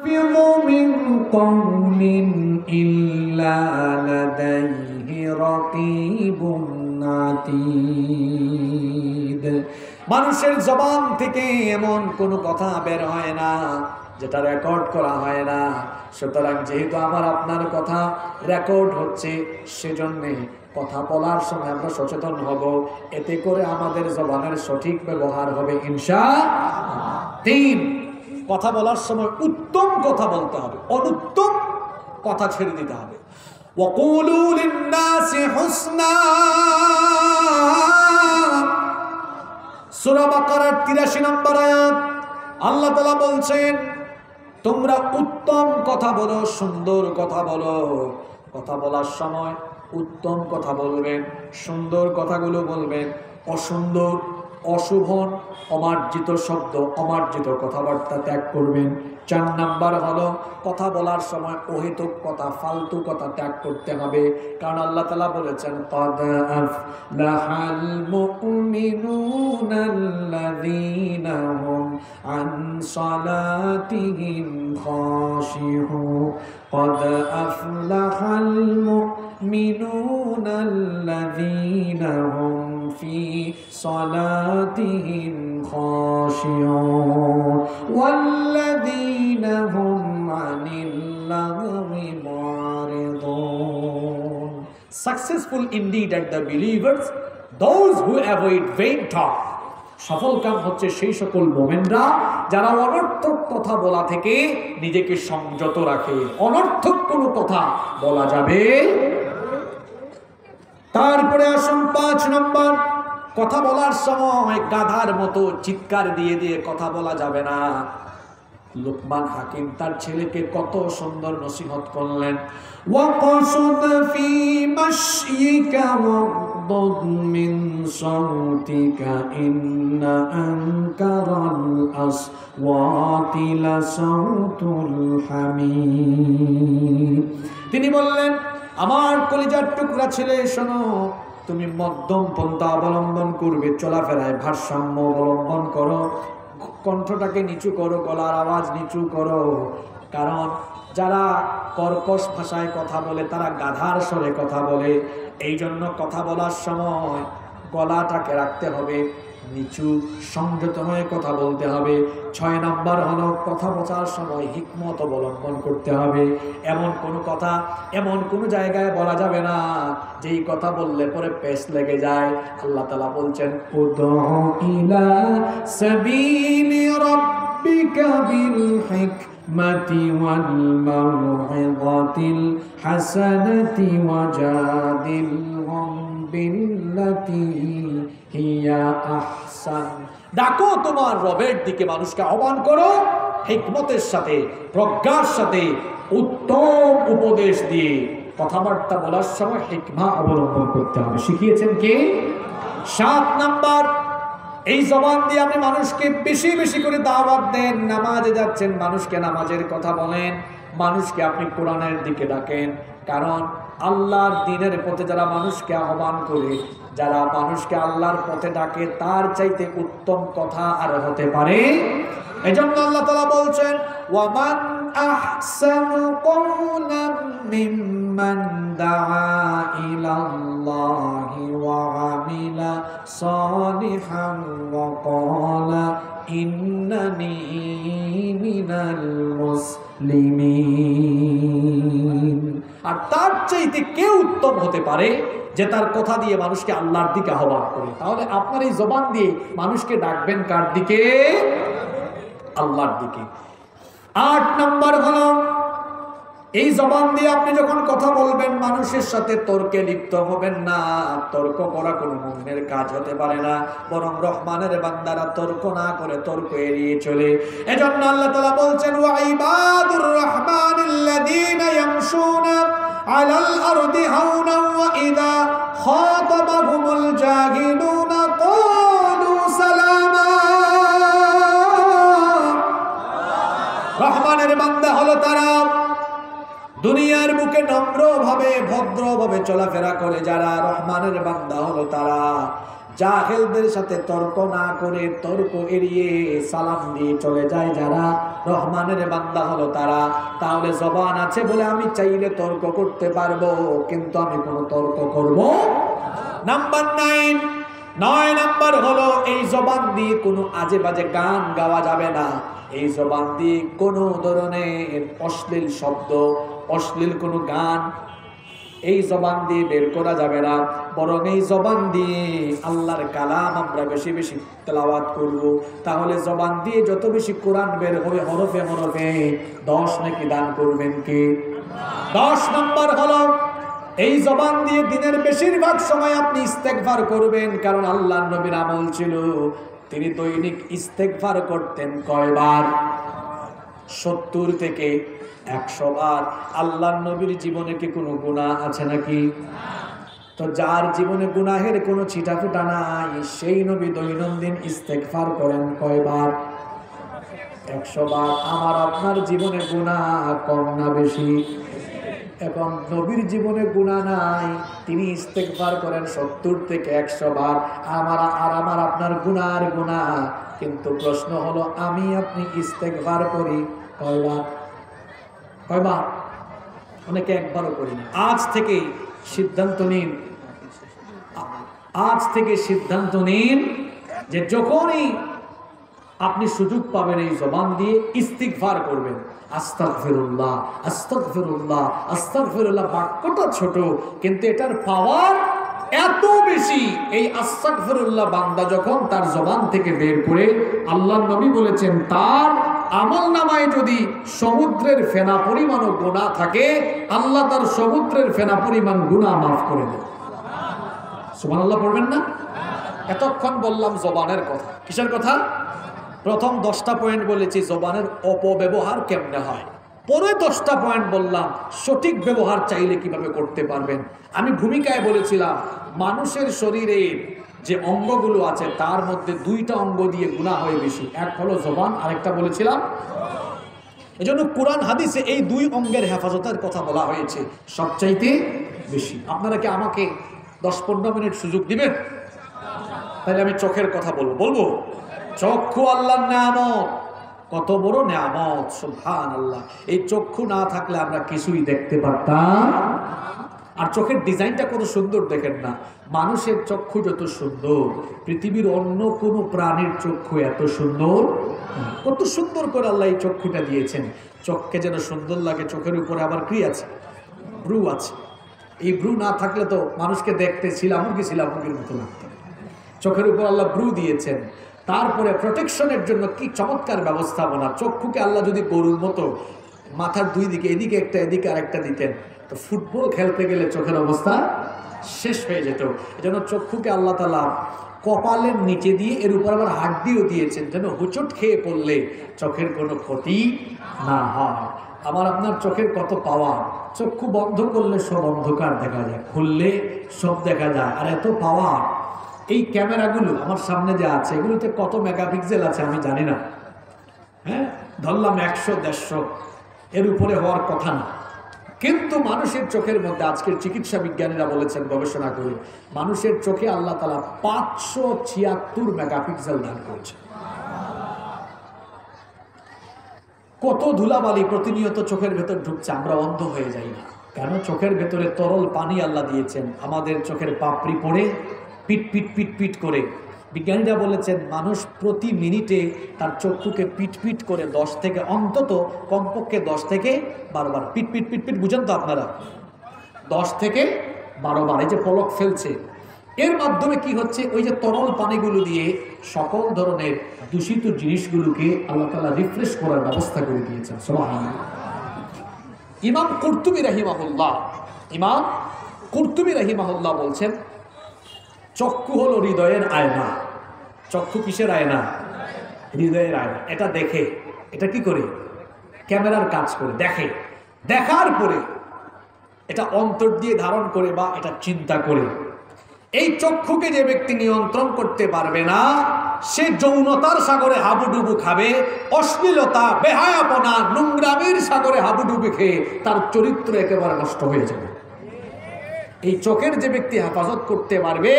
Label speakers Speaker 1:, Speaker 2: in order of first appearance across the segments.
Speaker 1: من قول إلا لديه رقيب عتيد মানুষের জবান থেকে এমন কোনো কথা বের হয় না যেটা রেকর্ড করা হয় না। সুতরাং যেহেতু আমার আপনার কথা রেকর্ড হচ্ছে, সেজন্য কথা বলার সময় আমরা সচেতন হব, এতে করে আমাদের জবানের সঠিক ব্যবহার হবে ইনশাআল্লাহ। 3, কথা বলার সময় উত্তম কথা বলতে হবে, অনুত্তম কথা ছেড়ে দিতে হবে। ওয়াকুলু লিন-নাসি হুসনা, সূরা বাকারার 83 নম্বর আয়াত। আল্লাহ তাআলা বলছেন, তোমরা উত্তম কথা বলো, সুন্দর কথা বলো। কথা বলার সময় উত্তম কথা বলবেন, সুন্দর কথাগুলো বলবেন, অসুন্দর, অশুভ, অমার্জিত শব্দ, অমার্জিত কথাবার্তা ত্যাগ করবেন। 4 নাম্বার হলো কথা বলার সময় অহেতুক কথা, ফালতু কথা ত্যাগ করতে হবে। কারণ আল্লাহ তাআলা বলেছেন, ক্বাদ আফলাহাল মুমিনুনাল্লাযীনা হুম আন সালাতিহিম খাশিউন। ক্বাদ আফলাহাল মুমিনুনাল্লাযীনা হুম ফি সালাতিহিম খাশিউন ওয়াল্লাযীনা হুম আনিল লাগwi মু'রিদুন। Successful indeed are the believers, those who avoid vain talk. সফল কাম হচ্ছে সেই সকল মুমিনরা যারা অনর্থক কথা বলা থেকে নিজেকে সংযত রাখে। অনর্থক কোনো কথা বলা যাবে। তারপরে আসুন 5 নম্বর, কথা বলার সময় গাধার মতো চিৎকার দিয়ে দিয়ে কথা বলা যাবে না। লুকমান হাকিম তার ছেলেকে কত সুন্দর নসিহত করলেন, ওয়াকসুদ ফি মাশয়িকা ওয়াগদুদ মিন সাউতিকা ইন্না আনকারাল আসওয়াতি লাসাউতুল হামিদ। তিনি বললেন, আমার কলিজার টুকরা ছেলে, শোনো, তুমি মধ্যম পন্থা অবলম্বন করবে, চলাফেরায় ভারসাম্য অবলম্বন করো, কণ্ঠটাকে নিচু করো, গলার আওয়াজ নিচু করো। কারণ যারা কর্কশ ভাষায় কথা বলে তারা গাধার স্বরে কথা বলে। এই জন্য কথা বলার সময় গলাটাকে রাখতে হবে নিচু, সংযত হয়ে কথা বলতে হবে। 6 নম্বর হলো কথা বলার সময় হিকমত অবলম্বন করতে হবে। এমন কোনো কথা এমন কোনো জায়গায় বলা যাবে না যেই কথা বললে পরে পেশ লেগে যায়। আল্লাহ তাআলা বলছেন, উদউ ইলা সাবিলি রাব্বিকা বিল হিকমাতি ওয়াল মাউইযাতিল হাসানাতি ওয়াজাদিলহুম বিল্লাতি হিয়া আহসান। ডাকো তোমার রবের দিকে, মানুষকে আহ্বান করো হিকমতের সাথে, প্রজ্ঞার সাথে, উত্তম উপদেশ দিয়ে। কথাবার্তা বলার সময় হিকমা অবলম্বন করতে হবে। শিখিয়েছেন কে? 7 নাম্বার, এই জবান দিয়ে আপনি মানুষকে বেশি বেশি করে দাওয়াত দেন। নামাজে যাচ্ছেন, মানুষকে নামাজের কথা বলেন, মানুষকে আপনি কোরআনের দিকে ডাকেন। কারণ আল্লাহর দ্বীনের পথে যারা মানুষকে আহ্বান করে, যারা মানুষকে আল্লাহর পথে ডাকে, তার চাইতে উত্তম কথা আর হতে পারে। এজন্য আল্লাহ তাআলা বলছেন, ওয়ামান আহসানু কওলাম মিম্মান দাআ ইলাল্লাহি ওয়া আমিলা সালিহান ওয়া ক্বালা ইন্নানি মিনাল মুসলিমিন। আর তার চাইতে কে উত্তম হতে পারে যে তার কথা দিয়ে মানুষকে আল্লাহর দিকে আহ্বান করে। তাহলে আপনার এই জবান দিয়ে মানুষকে ডাকবেন কার দিকে? আল্লাহর দিকে। 8 নম্বর হলো, এই জবান দিয়ে আপনি যখন কথা বলবেন মানুষের সাথে তর্কে লিপ্ত হবেন না। তর্ক করা কোনো মুমিনের কাজ হতে পারে না, বরং রহমানের বান্দারা তর্ক না করে তর্ক এড়িয়ে চলে। এজন্য আল্লাহ তাআলা বলছেন, ওয়া ইবাদুর রহমানিল্লাযীনা ইয়ামশুনা আলাল আরদি হাওনা ওয়া ইযা খাতাবাহুমুল জাহিলুনা ক্বালু সালামা। রহমানের বান্দা হলো তারা দুনিয়ার বুকে নম্রভাবে ভদ্রভাবে চলাফেরা করে। যারা রহমানের বান্দা হলো তারা জাহেলদের সাথে তর্ক না করে, তর্ক এড়িয়ে সালাম দিয়ে চলে যায় যারা, রহমানের বান্দা হলো তারা। তাহলে জবান আছে বলে আমি চাইলে তর্ক করতে পারবো, কিন্তু আমি কোনো তর্ক করব। নাম্বার 9 নাম্বার হলো এই জবান দিয়ে কোনো আজে বাজে গান গাওয়া যাবে না। এই জবান দিয়ে কোনো ধরনের অশ্লীল শব্দ, অশ্লীল কোনো গান এই জবান দিয়ে বের করা যাবে না। বরং এই জবান দিয়ে আল্লাহর কালাম আমরা বেশি বেশি তেলাওয়াত করব। তাহলে জবান দিয়ে যত বেশি কোরআন বের হবে হরফে হরফে 10 নাকি দান করবেন কে? 10 নম্বর হলো এই জবান দিয়ে দিনের বেশিরভাগ সময় আপনি ইস্তেগফার করবেন। কারণ আল্লাহর নবীর আমল ছিল, তিনি দৈনিক ইস্তেগফার করতেন কয়বার? 70 থেকে 100 বার। আল্লাহর নবীর জীবনে কি কোনো গুনাহ আছে নাকি? তো যার জীবনে গুনাহের কোনো ছিটাফোঁটা নাই, সেই নবী দৈনন্দিন ইস্তেগফার করেন কয়বার? 100 বার। আমার আপনার জীবনে গুনাহ কম না বেশি? এখন নবীর জীবনে গুনাহ নাই, তিনি ইস্তেগফার করেন 70 থেকে 100 বার। আমার আপনার গুনার গুনাহ। কিন্তু প্রশ্ন হলো আমি আপনি ইস্তেগফার করি কয়বার? কয়বার? অনেকে একবারও করি না। আজ থেকে সিদ্ধান্ত নিন যে যখনই আপনি সুযোগ পাবেন এই জবান দিয়ে ইস্তিগফার করবেন। আস্তাগফিরুল্লাহ, আস্তাগফিরুল্লাহ, আস্তাগফিরুল্লাহ। বাক্যটা ছোট, কিন্তু এটার পাওয়ার এত বেশি। এই আস্তাগফিরুল্লাহ বান্দা যখন তার জবান থেকে বের করে, আল্লাহর নবী বলেছেন তার আমলনামায় যদি সমুদ্রের ফেনা পরিমাণও গুনাহ থাকে, আল্লাহ তার সমুদ্রের ফেনা পরিমাণ গুনাহ মাফ করে দেন। সুবহানাল্লাহ পড়বেন না? এতক্ষণ বললাম জবানের কথা। কিসের কথা? প্রথম 10টা পয়েন্ট বলেছি জবানের অপব্যবহার কেমনে হয়। পরে 10টা পয়েন্ট বললাম সঠিক ব্যবহার চাইলে কিভাবে করতে পারবেন। আমি ভূমিকায় বলেছিলাম মানুষের শরীরে যে অঙ্গগুলো আছে তার মধ্যে 2টা অঙ্গ দিয়ে গুনাহ হয় বেশি। এক হলো জবান, আরেকটা বলেছিলাম। এজন্য কোরআন হাদিসে এই 2 অঙ্গের হেফাজতের কথা বলা হয়েছে সবচাইতে বেশি। আপনারা কি আমাকে 10-15 মিনিট সুযোগ দিবেন? তাহলে আমি চোখের কথা বলবো। চক্ষু আল্লাহর নিয়ামত, কত বড় নিয়ামত, সুবহানাল্লাহ। এই চক্ষু না থাকলে আমরা কিছুই দেখতে পারতাম। আর চোখের ডিজাইনটা কত সুন্দর দেখেন না। মানুষের চক্ষু যত সুন্দর, পৃথিবীর অন্য কোনো প্রাণীর চক্ষু এত সুন্দর। কত সুন্দর করে আল্লাহ এই চক্ষুটা দিয়েছেন। চোখকে যেন সুন্দর লাগে, চোখের উপরে আবার কি আছে? ব্রু আছে। এই ব্রু না থাকলে তো মানুষকে দেখতে শিলামুরগির মতো লাগতো। চোখের উপর আল্লাহ ব্রু দিয়েছেন। তারপরে প্রোটেকশনের জন্য কি চমৎকার ব্যবস্থাপনা। চক্ষুকে আল্লাহ যদি গরুর মতো মাথার 2 দিকে, এদিকে একটা এদিকে আরেকটা দিতেন, তো ফুটবল খেলতে গেলে চোখের অবস্থা শেষ হয়ে যেত। এজন্য চক্ষুকে আল্লাহ তাআলা কপালের নিচে দিয়ে এর উপর আবার হাড্ডিও দিয়েছেন, যেন হুচট খেয়ে পড়লে চোখের কোনো ক্ষতি না হয়। আমার আপনার চোখের কত পাওয়ার। চক্ষু বন্ধ করলে সব অন্ধকার দেখা যায়, খুললে সব দেখা যায়। আর এত পাওয়ার। এই ক্যামেরাগুলো আমার সামনে যে আছে, এগুলোতে কত মেগাপিক্সেল আছে আমি জানি না। হ্যাঁ, ধরলাম 100-150, এর উপরে হওয়ার কথা না। কিন্তু মানুষের চোখের মধ্যে আজকের চিকিৎসা বিজ্ঞানীরা বলেছেন গবেষণা করে, মানুষের চোখে আল্লাহ তাআলা 576 মেগাপিক্সেল দান করেছে। কত ধুলাবালি প্রতিনিয়ত চোখের ভেতর ঢুকছে, আমরা অন্ধ হয়ে যাই না কেন? চোখের ভেতরে তরল পানি আল্লাহ দিয়েছেন। আমাদের চোখের পাপড়ি পড়ে পিট পিট পিট পিট করে। বিজ্ঞানীরা বলেছেন মানুষ প্রতি মিনিটে তার চক্ষুকে পিট পিট করে 10 থেকে অন্তত কমপক্ষে 10 থেকে 12 বার পিট পিট পিট পিট। বুঝেন তো আপনারা? 10 থেকে 12 বার এই যে পলক ফেলছে, এর মাধ্যমে কি হচ্ছে? ওই যে তরল পানিগুলো দিয়ে সকল ধরনের দূষিত জিনিসগুলোকে আল্লাহ তাআলা রিফ্রেশ করার ব্যবস্থা করে দিয়েছেন। সুবহানাল্লাহ। ইমাম কুরতুবী রাহিমাহুল্লাহ বলছেন চক্ষু হলো হৃদয়ের আয়না। চক্ষু কিসের আয়না? হৃদয়ের আয়না। এটা দেখে, এটা কি করে? ক্যামেরার কাজ করে দেখে। দেখার পরে এটা অন্তর দিয়ে ধারণ করে বা এটা চিন্তা করে। এই চক্ষুকে যে ব্যক্তি নিয়ন্ত্রণ করতে পারবে না, সে যৌনতার সাগরে হাবুডুবু খাবে, অশ্লীলতা, বেহায়াপনা, নোংরামির সাগরে হাবুডুবু খেয়ে তার চরিত্র একেবারে নষ্ট হয়ে যাবে। এই চোখের যে ব্যক্তি হেফাজত করতে পারবে,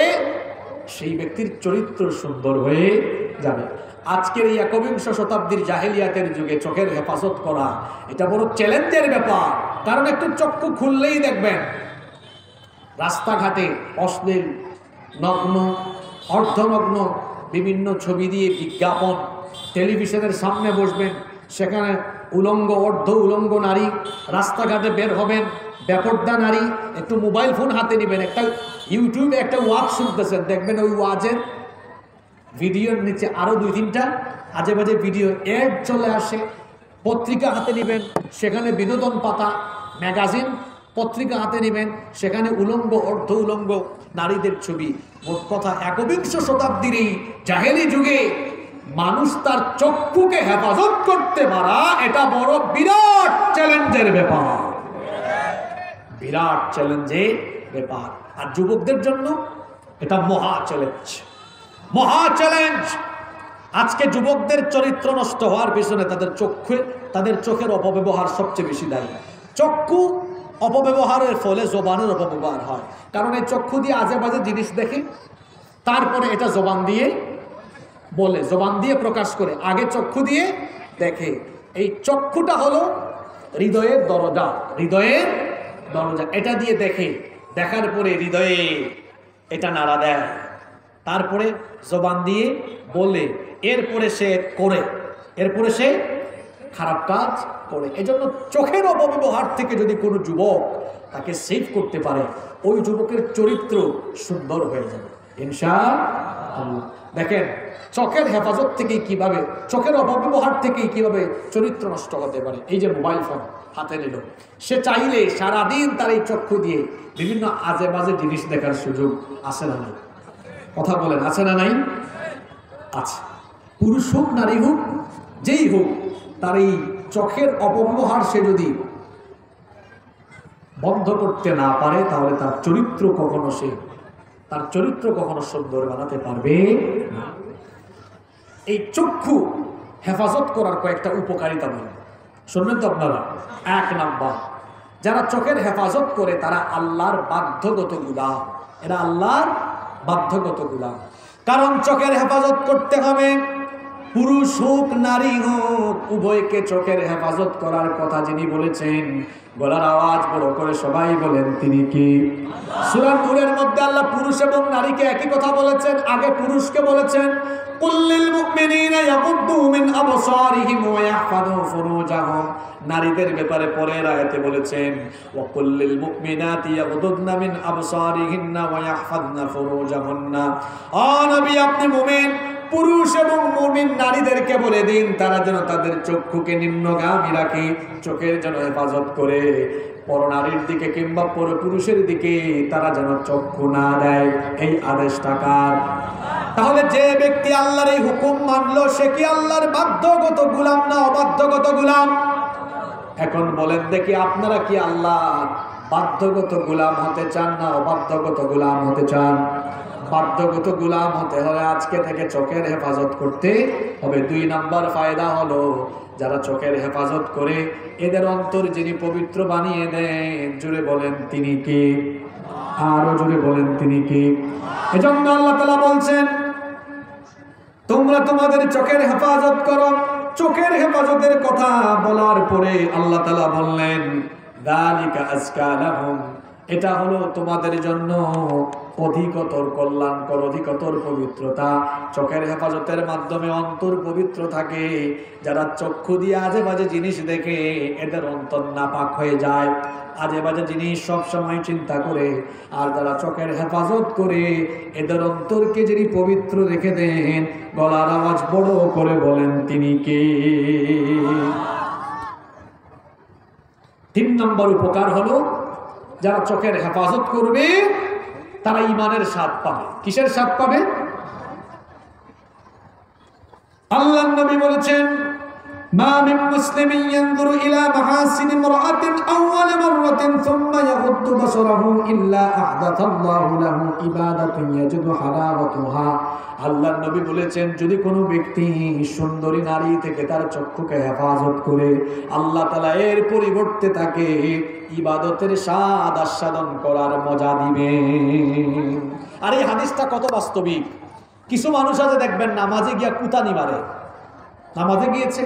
Speaker 1: সেই ব্যক্তির চরিত্র সুন্দর হয়ে যাবে। আজকের এই একবিংশ শতাব্দীর জাহেলিয়াতের যুগে চোখের হেফাজত করা এটা বড় চ্যালেঞ্জের ব্যাপার। কারণ একটু চক্ষু খুললেই দেখবেন রাস্তাঘাটে অশ্লীল, নগ্ন, অর্ধনগ্ন বিভিন্ন ছবি দিয়ে বিজ্ঞাপন। টেলিভিশনের সামনে বসবেন, সেখানে উলঙ্গ, অর্ধ উলঙ্গ নারী। রাস্তাঘাটে বের হবেন, বেপর্দা নারী। একটু মোবাইল ফোন হাতে নেবেন, একটা ইউটিউবে একটা ওয়াজ শুনতেছেন, দেখবেন ওই ওয়াজের ভিডিওর নিচে আরও 2-3টা আজে বাজে ভিডিও অ্যাড চলে আসে। পত্রিকা হাতে নেবেন, সেখানে বিনোদন পাতা, ম্যাগাজিন। পত্রিকা হাতে নেবেন, সেখানে উলঙ্গ, অর্ধ উলঙ্গ নারীদের ছবি। মোট কথা একবিংশ শতাব্দীর এই জাহেলি যুগে মানুষ তার চক্ষুকে হেফাজত করতে পারা এটা বড় বিরাট চ্যালেঞ্জের ব্যাপার, বিরাট চ্যালেঞ্জের ব্যাপার। আর যুবকদের জন্য এটা মহা চ্যালেঞ্জ, মহা চ্যালেঞ্জ। আজকে যুবকদের চরিত্র নষ্ট হওয়ার পিছনে তাদের চোখের অপব্যবহার সবচেয়ে বেশি দায়ী। চক্ষু অপব্যবহারের ফলে জবানের অপব্যবহার হয়। কারণ এই চক্ষু দিয়ে আজে বাজে জিনিস দেখে, তারপরে এটা জবান দিয়ে বলে, জবান দিয়ে প্রকাশ করে, আগে চক্ষু দিয়ে দেখে। এই চক্ষুটা হলো হৃদয়ের দরজা, হৃদয়ের দরজা। এটা দিয়ে দেখে, দেখার পরে হৃদয়ে এটা নাড়া দেয়, তারপরে জবান দিয়ে বলে, এরপরে সে করে, এরপরে সে খারাপ কাজ করে। এজন্য চোখের অপব্যবহার থেকে যদি কোনো যুবক তাকে সেভ করতে পারে, ওই যুবকের চরিত্র সুন্দর হয়ে যাবে ইনশাআল্লাহ। দেখেন চোখের হেফাজত থেকে কিভাবে, চোখের অপব্যবহার থেকে কিভাবে চরিত্র নষ্ট হতে পারে। এই যে মোবাইল ফোন হাতে নিল, সে চাইলে সারাদিন তার এই চক্ষু দিয়ে বিভিন্ন আজে বাজে জিনিস দেখার সুযোগ আছে না নাই? কথা বলেন, আছে না নাই? আছে। পুরুষ হোক নারী হোক, যেই হোক, তার এই চোখের অপব্যবহার সে যদি বন্ধ করতে না পারে, তাহলে তার চরিত্র কখনো সুন্দর বানাতে পারবে না। এই চক্ষু হেফাজত করার কয়েকটা উপকারিতা বলুন, শুনবেন তো আপনারা। 1 নাম্বার, যারা চোখের হেফাজত করে তারা আল্লাহর বাধ্যগত গোলাম। এরা আল্লাহর বাধ্যগত গোলাম। কারণ চোখের হেফাজত করতে হবে, পুরুষ হোক নারী হোক, উভয়কে চোখের হেফাজত করার কথা যিনি বলেছেন, গলার আওয়াজ বড় করে সবাই বলেন, তিনি কি? সূরা নূরের মধ্যে আল্লাহ পুরুষ এবং নারীকে একই কথা বলেছেন। আগে পুরুষকে বলেছেন, কুল্লিল মুমিনিনা ইয়াগুদ্দু মিন আবসারিহিম ওয়া ইয়াহফাযু ফুরুজাহুম। নারীদের ব্যাপারে পরের আয়াতে বলেছেন, ওয়া কুল্লিল মুমিনাতি ইয়াগুদ্দুনা মিন আবসারিহিন্না ওয়া ইয়াহফাযনা ফুরুজাহুন্না। ও নবী, আপনি মুমিন পুরুষ এবং মুমিন নারীদেরকে বলে দিন, তারা যেন তাদের চক্ষুকে নিম্নগামী রাখে, চোখের যেন হেফাজত করে। পরনারীর দিকে কিংবা পরপুরুষের দিকে তারা যেন চক্ষু না দেয়। এই আদেশটা কার? তাহলে যে ব্যক্তি আল্লাহর এই হুকুম মানলো, সে কি আল্লাহর বাধ্যগত গোলাম না অবাধ্যগত গোলাম? এখন বলেন দেখি, আপনারা কি আল্লাহ বাধ্যগত গোলাম হতে চান না অবাধ্যগত গোলাম হতে চান? বাধ্যগত গোলাম হতে হলে আজকে থেকে চোখের হেফাজত করতে হবে। 2 নাম্বার ফায়দা হলো, যারা চোখের হেফাজত করে এদের অন্তর যিনি পবিত্র বানিয়ে দেন, জোরে বলেন তিনি কি? আরো জোরে বলেন তিনি কি? এজন্য আল্লাহ তাআলা বলছেন, তোমরা তোমাদের চোখের হেফাজত করো। চোখের হেফাজতের কথা বলার পরে আল্লাহ তাআলা বললেন, যালিকা আজকা লাহুম, এটা হলো তোমাদের জন্য অধিকতর কল্যাণকর, অধিকতর পবিত্রতা। চোখের হেফাজতের মাধ্যমে অন্তর পবিত্র থাকে। যারা চক্ষু দিয়ে আজে বাজে জিনিস দেখে, এদের অন্তর নাপাক হয়ে যায়, আজে বাজে জিনিস সব সময় চিন্তা করে। আর যারা চোখের হেফাজত করে, এদের অন্তরকে যিনি পবিত্র রেখে দেন, গলার আওয়াজ বড় করে বলেন তিনি কে? 3 নম্বর উপকার হলো, যারা চোখের হেফাজত করবে তারা ঈমানের স্বাদ পাবে। কিসের স্বাদ পাবে? আল্লাহর নবী বলেছেন, ما من مسلم ينظر إلى محاسن امرأة أول مرة ثم يغض بصره إلا أحدث الله له عبادة يجد حلاوتها আল্লাহর নবী বলেছেন যদি কোনো ব্যক্তি সুন্দরী নারী থেকে তার চক্ষুকে হেফাজত করে আল্লাহ তাআলা এর পরিবর্তে তাকে ইবাদতের স্বাদ আস্বাদন করার মজা দিবেন। আর এই হাদিসটা কত বাস্তবিক। কিছু মানুষ আছে দেখবেন নামাজে গিয়া কুতানি মারে, নামাজে গিয়েছে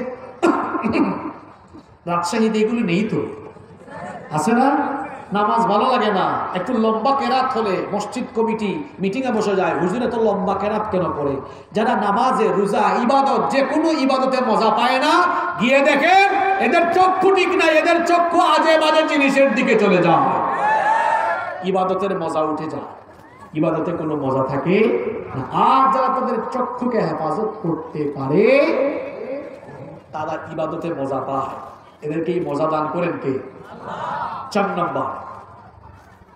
Speaker 1: রাজশাহীতে এগুলি নেই তো, আছে না? নামাজ ভালো লাগে না, একটু লম্বা কেরাত হলে মসজিদ কমিটি মিটিংয়ে বসে যায়, হুজুরে তো লম্বা কেরাত কেন করে? যারা নামাজে রোজা ইবাদত যে কোনো ইবাদতে মজা পায় না, গিয়ে দেখেন এদের চক্ষু ঠিক নাই, এদের চক্ষু আজে বাজে জিনিসের দিকে চলে যায়, ইবাদতের মজা উঠে যায়, ইবাদতে কোনো মজা থাকে না। আর যারা তাদের চক্ষুকে হেফাজত করতে পারে তারা ইবাদতে মজা পায়, এদেরকে মজা দান করেন কে? 4 নম্বর,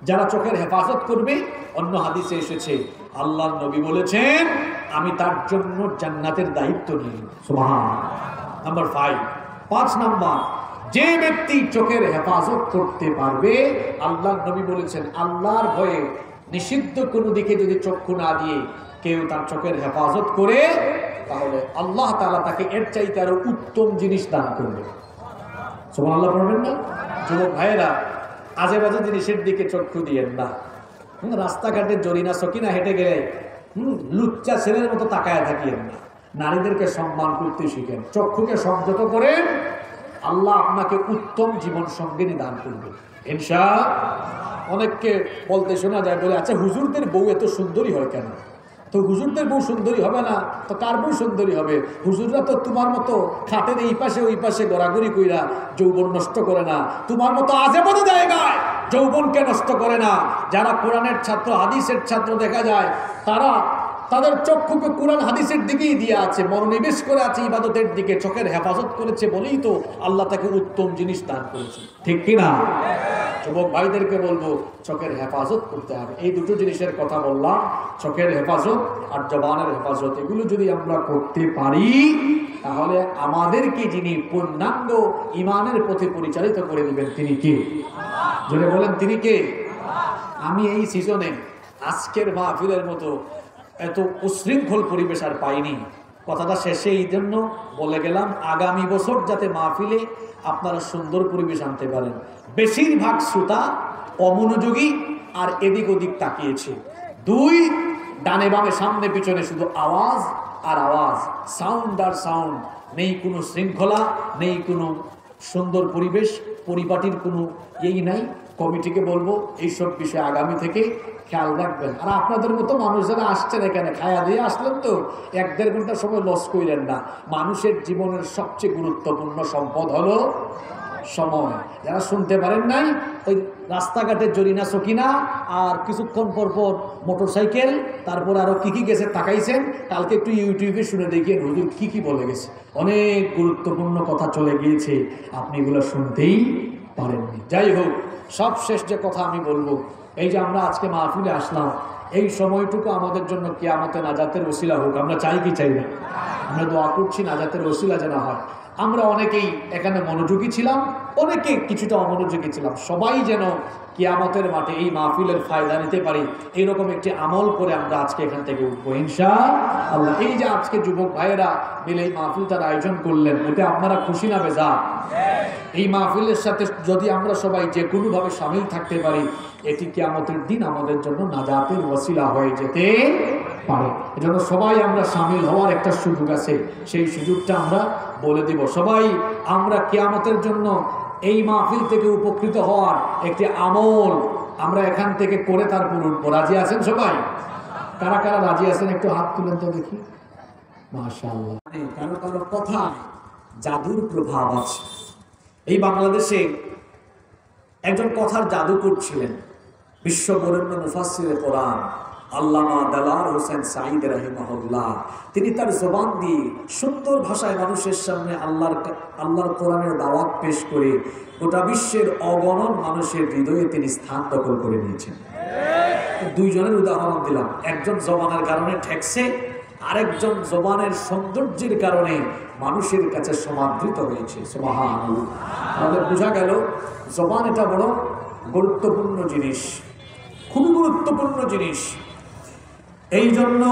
Speaker 1: যারা চোখের হেফাজত করবে, অন্য হাদিসে এসেছে আল্লাহর নবী বলেছেন আমি তার জন্য জান্নাতের দায়িত্ব নিই। সুবহানাল্লাহ। নাম্বার 5 নম্বর, যে ব্যক্তি চোখের হেফাজত করতে পারবে, আল্লাহর নবী বলেছেন আল্লাহর ভয়ে নিষিদ্ধ কোনো দিকে যদি চক্ষু না দিয়ে কেউ তার চোখের হেফাজত করে, তাহলে আল্লাহ তাআলা তাকে এর চাইতে আরো উত্তম জিনিস দান করবে। সুবহানাল্লাহ পড়বেন না? যুবক ভাইয়েরা, আজে বাজে জিনিসের দিকে চক্ষু দিয়েন না। রাস্তাঘাটে জরিনা সকিনা হেঁটে গেলে লুচ্চা ছেলের মতো তাকায় থাকিয়েন না। নারীদেরকে সম্মান করতে শিখেন, চক্ষুকে সংযত করেন, আল্লাহ আপনাকে উত্তম জীবন সঙ্গিনী দান করবে ইনশাআল্লাহ। অনেককে বলতে শোনা যায়, বলে আচ্ছা হুজুরদের বউ এত সুন্দরী হয় কেন? তো হুজুরদের বউ সুন্দরী হবে না তো কার বউ সুন্দরী হবে? হুজুররা তো তোমার মতো খাটের এই পাশে ওই পাশে গড়াগড়ি কইরা যৌবন নষ্ট করে না, তোমার মতো আজে বাজে জায়গায় যৌবনকে নষ্ট করে না। যারা কোরআনের ছাত্র, হাদিসের ছাত্র দেখা যায়, তারা তাদের চক্ষুকে কোরআন হাদিসের দিকেই দিয়ে আছে, মনোনিবেশ করে আছে ইবাদতের দিকে, চোখের হেফাজত করেছে বলেই তো আল্লাহ তাকে উত্তম জিনিস দান করেছে, ঠিক কিনা? যুবক ভাইদেরকে বলবো চোখের হেফাজত করতে হবে। এই দুটো জিনিসের কথা বললাম, চোখের হেফাজত আর জবানের হেফাজত, এগুলো যদি আমরা করতে পারি তাহলে আমাদেরকে যিনি পূর্ণাঙ্গ ইমানের পথে পরিচালিত করে দিবেন তিনি কে? যদি বলেন তিনি কে? আমি এই সিজনে আজকের মাহফিলের মতো এত উশৃঙ্খল পরিবেশ আর পাইনি। কথাটা শেষে এই জন্য বলে গেলাম, আগামী বছর যাতে মাহফিলে আপনারা সুন্দর পরিবেশ আনতে পারেন। বেশিরভাগ শ্রোতা অমনোযোগী আর এদিক ওদিক তাকিয়েছে, 2 ডানে বামে সামনে পিছনে শুধু আওয়াজ আর আওয়াজ, সাউন্ড আর সাউন্ড, নেই কোনো শৃঙ্খলা, নেই কোনো সুন্দর পরিবেশ, পরিপাটির কোনো ইয়েই নাই। কমিটিকে বলবো এইসব বিষয়ে আগামী থেকে খেয়াল রাখবেন। আর আপনাদের মতো মানুষ যারা আসছেন এখানে, খায়া দিয়ে আসলেন তো 1-1.5 ঘন্টা সময় লস কইলেন না। মানুষের জীবনের সবচেয়ে গুরুত্বপূর্ণ সম্পদ হলো সময়। যারা শুনতে পারেন নাই, ওই রাস্তাঘাটে জরিনা সকিনা আর কিছুক্ষণ পর পর মোটরসাইকেল, তারপর আরো কি কি গেছে তাকাইছেন, কালকে একটু ইউটিউবে শুনে দেখিয়ে হুজুর কি কি বলে গেছে, অনেক গুরুত্বপূর্ণ কথা চলে গিয়েছে, আপনি এগুলো শুনতেই পারেননি। যাই হোক, সব শেষ যে কথা আমি বলবো, এই যে আমরা আজকে মাহফিলে আসলাম, এই সময়টুকু আমাদের জন্য কিয়ামতে নাজাতের ওসিলা হোক। আমরা চাই কি চাই না? আমরা দোয়া করছি নাজাতের ওসিলা যেন হয়। আমরা অনেকেই এখানে মনোযোগী ছিলাম, অনেকে কিছুটা অমনোযোগী ছিলাম, সবাই যেন কিয়ামতের মাঠে এই মাহফিলের ফায়দা নিতে পারি, এইরকম একটি আমল করে আমরা আজকে এখান থেকে উঠবো ইনশাআল্লাহ। এই যে আজকে যুবক ভাইয়েরা মিলে এই মাহফিলটার আয়োজন করলেন, এতে আপনারা খুশি না বেজার? এই মাহফিলের সাথে যদি আমরা সবাই যে কোনোভাবে সামিল থাকতে পারি, এটি কিয়ামতের দিন আমাদের জন্য নাজাতের ওসিলা হয়ে যেতে পারে। এজন্য সবাই আমরা সামিল হওয়ার একটা সুযোগ আছে, সেই সুযোগটা আমরা বলে দিব। সবাই আমরা কিয়ামতের জন্য এই মাহফিল থেকে উপকৃত হওয়ার একটি আমল আমরা এখান থেকে করে তারপর উঠবো। রাজি আছেন সবাই? কারা কারা রাজি আছেন একটু হাত তুলেন তো দেখি। মাশাআল্লাহ। কারো কারো কথা জাদুর প্রভাব আছে। এই বাংলাদেশে একজন কথার জাদু করছিলেন, বিশ্ববরেণ্য মুফাসসিরে কোরআন আল্লামা দেলার হোসেন সাঈদ রাহিমাহুল্লাহ। তিনি তার জবান দিয়ে সুন্দর ভাষায় মানুষের সামনে আল্লাহর কোরআনের দাওয়াত পেশ করে গোটা বিশ্বের অগণন মানুষের হৃদয়ে তিনি স্থান দখল করে নিয়েছেন। 2 জনের উদাহরণ দিলাম, একজন জবানের কারণে ঠেকছে, আরেকজন জবানের সৌন্দর্যের কারণে মানুষের কাছে সমাদৃত হয়েছে। সুবহানাল্লাহ। আমাদের বোঝা গেল জবান এটা বড় গুরুত্বপূর্ণ জিনিস, খুবই গুরুত্বপূর্ণ জিনিস। এই জন্য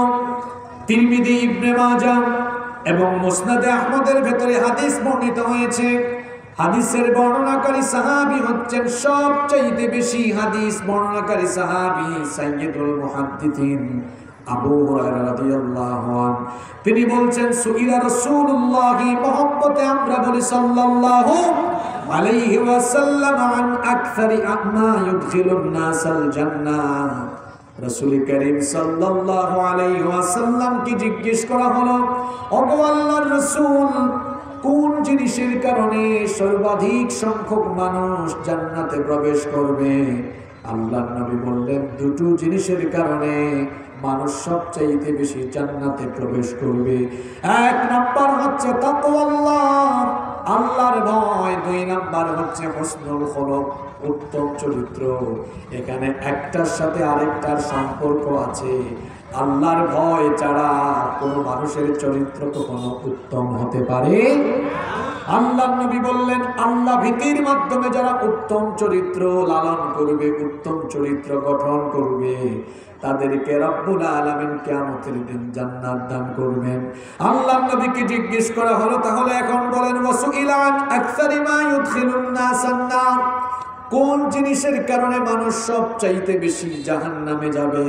Speaker 1: তিরমিজি, ইবনে মাজাহ এবং মুসনাদে আহমদের ভেতরে হাদিস বর্ণিত হয়েছে। হাদিসের বর্ণনাকারী সাহাবী হচ্ছেন সবচাইতে বেশি হাদিস বর্ণনাকারী সাহাবী সাইয়্যিদুল মুহাদ্দিসিন আবু হুরায়রা রাদিয়াল্লাহু আনহু। তিনি বলছেন সুইলা রাসূলুল্লাহ, মহব্বতে আমরা বলি সাল্লাল্লাহু আলাইহি ওয়াসাল্লাম, আন আকসারি মা ইউদখিলুন নাসাল জান্নাহ। রাসূল করিম সাল্লাল্লাহু আলাইহি ওয়াসাল্লাম কি জিজ্ঞেস করা হলো, ওগো আল্লাহর রাসূল, কোন জিনিসের কারণে সর্বাধিক সংখ্যক মানুষ জান্নাতে প্রবেশ করবে? আল্লাহর নবী বললেন, দুটো জিনিসের কারণে মানুষ সবচাইতে বেশি জান্নাতে প্রবেশ করবে। এক নাম্বার হচ্ছে তাকওয়াল্লাহ, আল্লাহর ভয়। দুই নাম্বার হচ্ছে হুসনুল খুলুক, উত্তম চরিত্র। এখানে একটার সাথে আরেকটার সম্পর্ক আছে। আল্লাহর ভয় ছাড়া কোনো মানুষের চরিত্র কখনো উত্তম হতে পারে। আল্লাহর নবী বললেন, আল্লাহ ভীতির মাধ্যমে যারা উত্তম চরিত্র লালন করবে, উত্তম চরিত্র গঠন করবে, তাদেরকে রব্বুল আলামিন কিয়ামতের দিন জান্নাত দান করবেন। আল্লাহর নবীকে জিজ্ঞেস করা হলো, তাহলে এখন বলেন ওয়াসুইলা আন আকসারি মা ইউদখিলুন নাসান নার, কোন জিনিসের কারণে মানুষ সবচাইতে বেশি জাহান্নামে যাবে?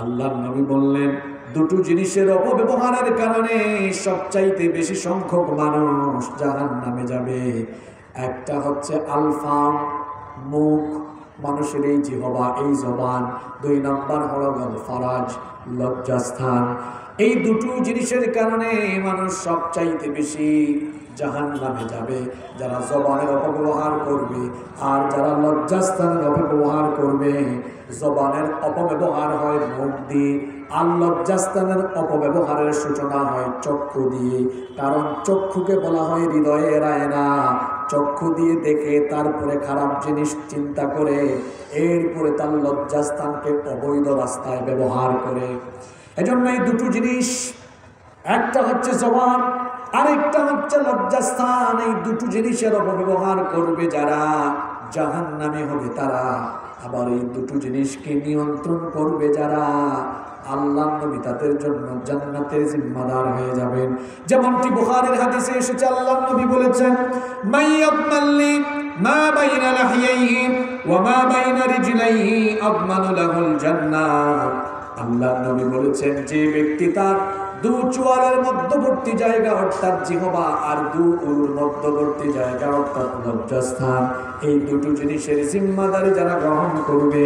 Speaker 1: আল্লাহর নবী বললেন, দুটো জিনিসের অপব্যবহারের কারণে সবচাইতে বেশি সংখ্যক মানুষ জাহান্নামে যাবে। একটা হচ্ছে আলফাম, মুখ, মানুষের এই জিহবা, এই জবান। দুই নাম্বার হলো ফারাজ, লজ্জাস্থান। এই দুটো জিনিসের কারণে মানুষ সবচাইতে বেশি জাহান্নামে যাবে। যারা জবানের অপব্যবহার করবে আর যারা লজ্জাস্থানের অপব্যবহার করবে। জবানের অপব্যবহার হয় মুখ দিয়ে, আর লজ্জাস্থানের অপব্যবহারের সূচনা হয় চক্ষু দিয়ে। কারণ চক্ষুকে বলা হয় হৃদয়ের আয়না। চক্ষু দিয়ে দেখে তারপরে খারাপ জিনিস চিন্তা করে, এরপরে তার লজ্জাস্থানকে অবৈধ রাস্তায় ব্যবহার করে। এজন্য এই দুটো জিনিস, একটা হচ্ছে জবান, আরেকটা হচ্ছে লজ্জাস্থান। এই দুটো জিনিসের অপব্যবহার করবে যারা, জাহান্নামে হবে তারা। আবার এই দুটো জিনিসকে নিয়ন্ত্রণ করবে যারা, আল্লাহর নবী তাদের জন্য জান্নাতের জিম্মাদার হয়ে যাবেন। যেমনটি বুখারীর হাদিসে এসেছে, আল্লাহর নবী বলেছেন, মাইয়াতমাল্লি মা বাইনা লাহিয়াইহি ওয়া মা বাইনা রিজলাইহি আদমানু লাহুল জান্নাহ। আল্লাহর নবী বলেছেন, যে ব্যক্তি তার দু চোয়ালের মধ্যবর্তী জায়গা অর্থাৎ জিহবা আর দু উরুর মধ্যবর্তী জায়গা অর্থাৎ লজ্জাস্থান, এই দুটো জিনিসের জিম্মাদারি যারা গ্রহণ করবে,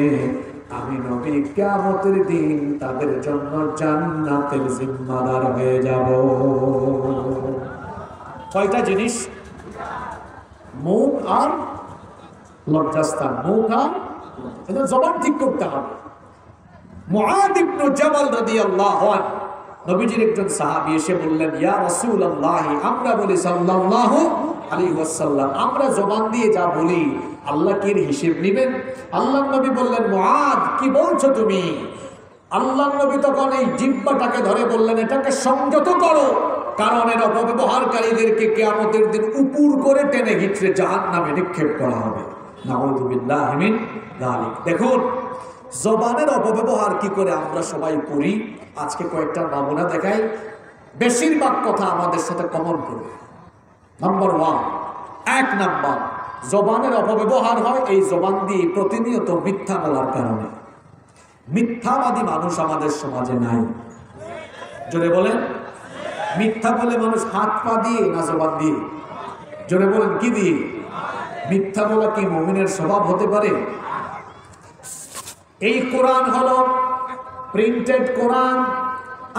Speaker 1: আমি নবী কিয়ামতের দিন তাদের জন্য জান্নাতের জিম্মাদার হয়ে যাব। কয়টা জিনিস? মুখ আর লজ্জাস্থান। মুখ আর এটা জবান ঠিক করতে হবে। মুআদ ইবনে জাবাল রাদিয়াল্লাহু আনহু, নবীজির একজন সাহাবী এসে বললেন, ইয়া রাসূলুল্লাহ, আমরা বলি সাল্লাল্লাহু আলাইহি ওয়াসাল্লাম, আমরা জবান দিয়ে যা বলি আল্লাহ কি এর হিসাব নেবেন? আল্লাহর নবী বললেন, মুআদ কি বলছো তুমি? আল্লাহর নবী তখন এই জিহ্বাটাকে ধরে বললেন, এটাকে সংযত করো, কারণ এর অপব্যবহারকারীদেরকে কিয়ামতের দিন উপর করে টেনে হিচড়ে জাহান্নামে নিক্ষেপ করা হবে। নাউযুবিল্লাহি মিন যালিক। দেখুন জবানের অপব্যবহার কি করে আমরা সবাই করি, আজকে কয়েকটা নমুনা দেখাই। বেশিরভাগ কথা আমাদের সাথে কমন করবে। নাম্বার ওয়ান, এক নাম্বার, জবানের অপব্যবহার হয় এই জবান দিয়ে প্রতিনিয়ত মিথ্যা বলার কারণে। মিথ্যাবাদী মানুষ আমাদের সমাজে নাই। জোরে বলেন, মিথ্যা বলে মানুষ হাত পা দিয়ে না জবান দিয়ে? জোরে বলেন, কি দিয়ে? মিথ্যা বলা কি মুমিনের স্বভাব হতে পারে? এই কোরআন হলো প্রিন্টেড কোরআন,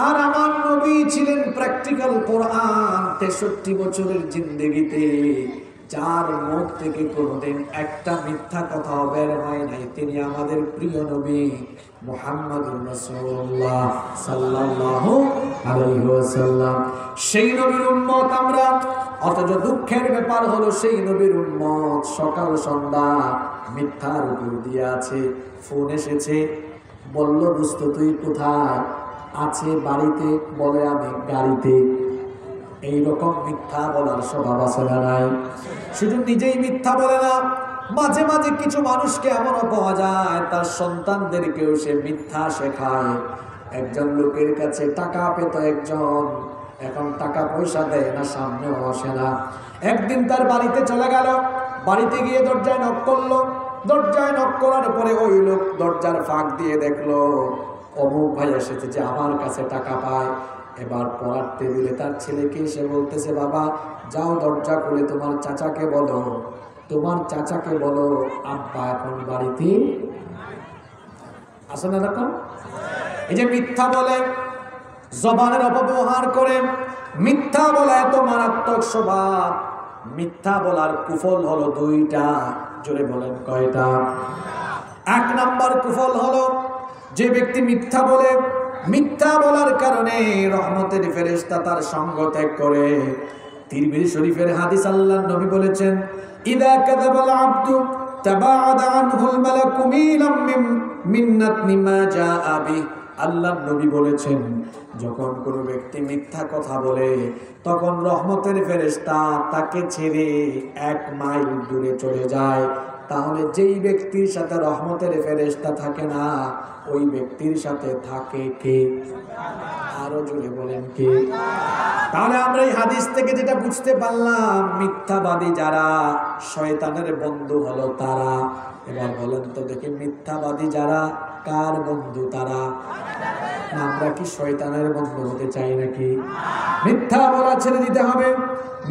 Speaker 1: আর আমার নবী ছিলেন প্র্যাকটিক্যাল কোরআন। 63 বছরের জিন্দেগিতে যার মুখ থেকে কোনোদিন একটা মিথ্যা কথা বের হয় নাই, তিনি আমাদের প্রিয় নবী মুহাম্মদুর রাসূলুল্লাহ সাল্লাল্লাহু আলাইহি ওয়াসাল্লাম। সেই নবীর উম্মত আমরা, অথচ দুঃখের ব্যাপার হলো সেই নবীর উম্মত সকাল সন্ধ্যা মিথ্যার উপর দিয়ে আছে। ফোন এসেছে, বলল, দোস্ত তুই কোথায়? আছে বাড়িতে, বলে আমি গাড়িতে। এইরকম মিথ্যা বলার স্বভাব আছে না নাই? শুধু নিজেই মিথ্যা বলে না, মাঝে মাঝে কিছু মানুষকে এমনও পাওয়া যায় তার সন্তানদেরকেও সে মিথ্যা শেখায়। একজন লোকের কাছে টাকা পেত একজন, এখন টাকা পয়সা দেয় না, সামনেও আসে না। একদিন তার বাড়িতে চলে গেল, বাড়িতে গিয়ে দরজায় নক করলো। দরজায় নক করার পরে ওই লোক দরজার ফাঁক দিয়ে দেখলো অমুক ভাই এসেছে, যে আমার কাছে টাকা পায়। এবার পড়ার টেবিলে তার ছেলেকে এসে বলতেছে, বাবা যাও দরজা খুলে তোমার চাচাকে বলো, তোমার চাচাকে বলো আব্বা এখন বাড়িতে আসে না। এরকম এই যে মিথ্যা বলে, জবানের অপব্যবহার করে, মিথ্যা বলা এত মারাত্মক স্বভাব। মিথ্যা বলার কুফল হলো দুইটা। জোরে বলেন কয়টা? এক নাম্বার কুফল হলো যে ব্যক্তি মিথ্যা বলে, মিথ্যা বলার কারণে রহমতের ফেরেশতা তার সঙ্গ ত্যাগ করে। তিরমিজি শরীফের হাদিস, আল্লাহর নবী বলেছেন, ইদা কাযাবাল আবদু তাবাআদা আনহুল মালাকু মিন্নাতনি মা জাআ বি। আল্লাহর নবী বলেছেন, যখন কোনো ব্যক্তি মিথ্যা কথা বলে তখন রহমতের ফেরেশতা তাকে ছেড়ে 1 মাইল দূরে চলে যায়। তাহলে যেই ব্যক্তির সাথে রহমতের ফেরেশতা থাকে না, ওই ব্যক্তির সাথে থাকে কে? আরো জোরে বলেন কে? তাহলে আমরা এই হাদিস থেকে যেটা বুঝতে পারলাম, মিথ্যাবাদী যারা শয়তানের বন্ধু হলো তারা। এবার বলেন তো দেখি, মিথ্যাবাদী যারা কার বন্ধু? তারা। আমরা কি শয়তানের বন্ধু হতে চাই নাকি? মিথ্যা বলা ছেড়ে দিতে হবে।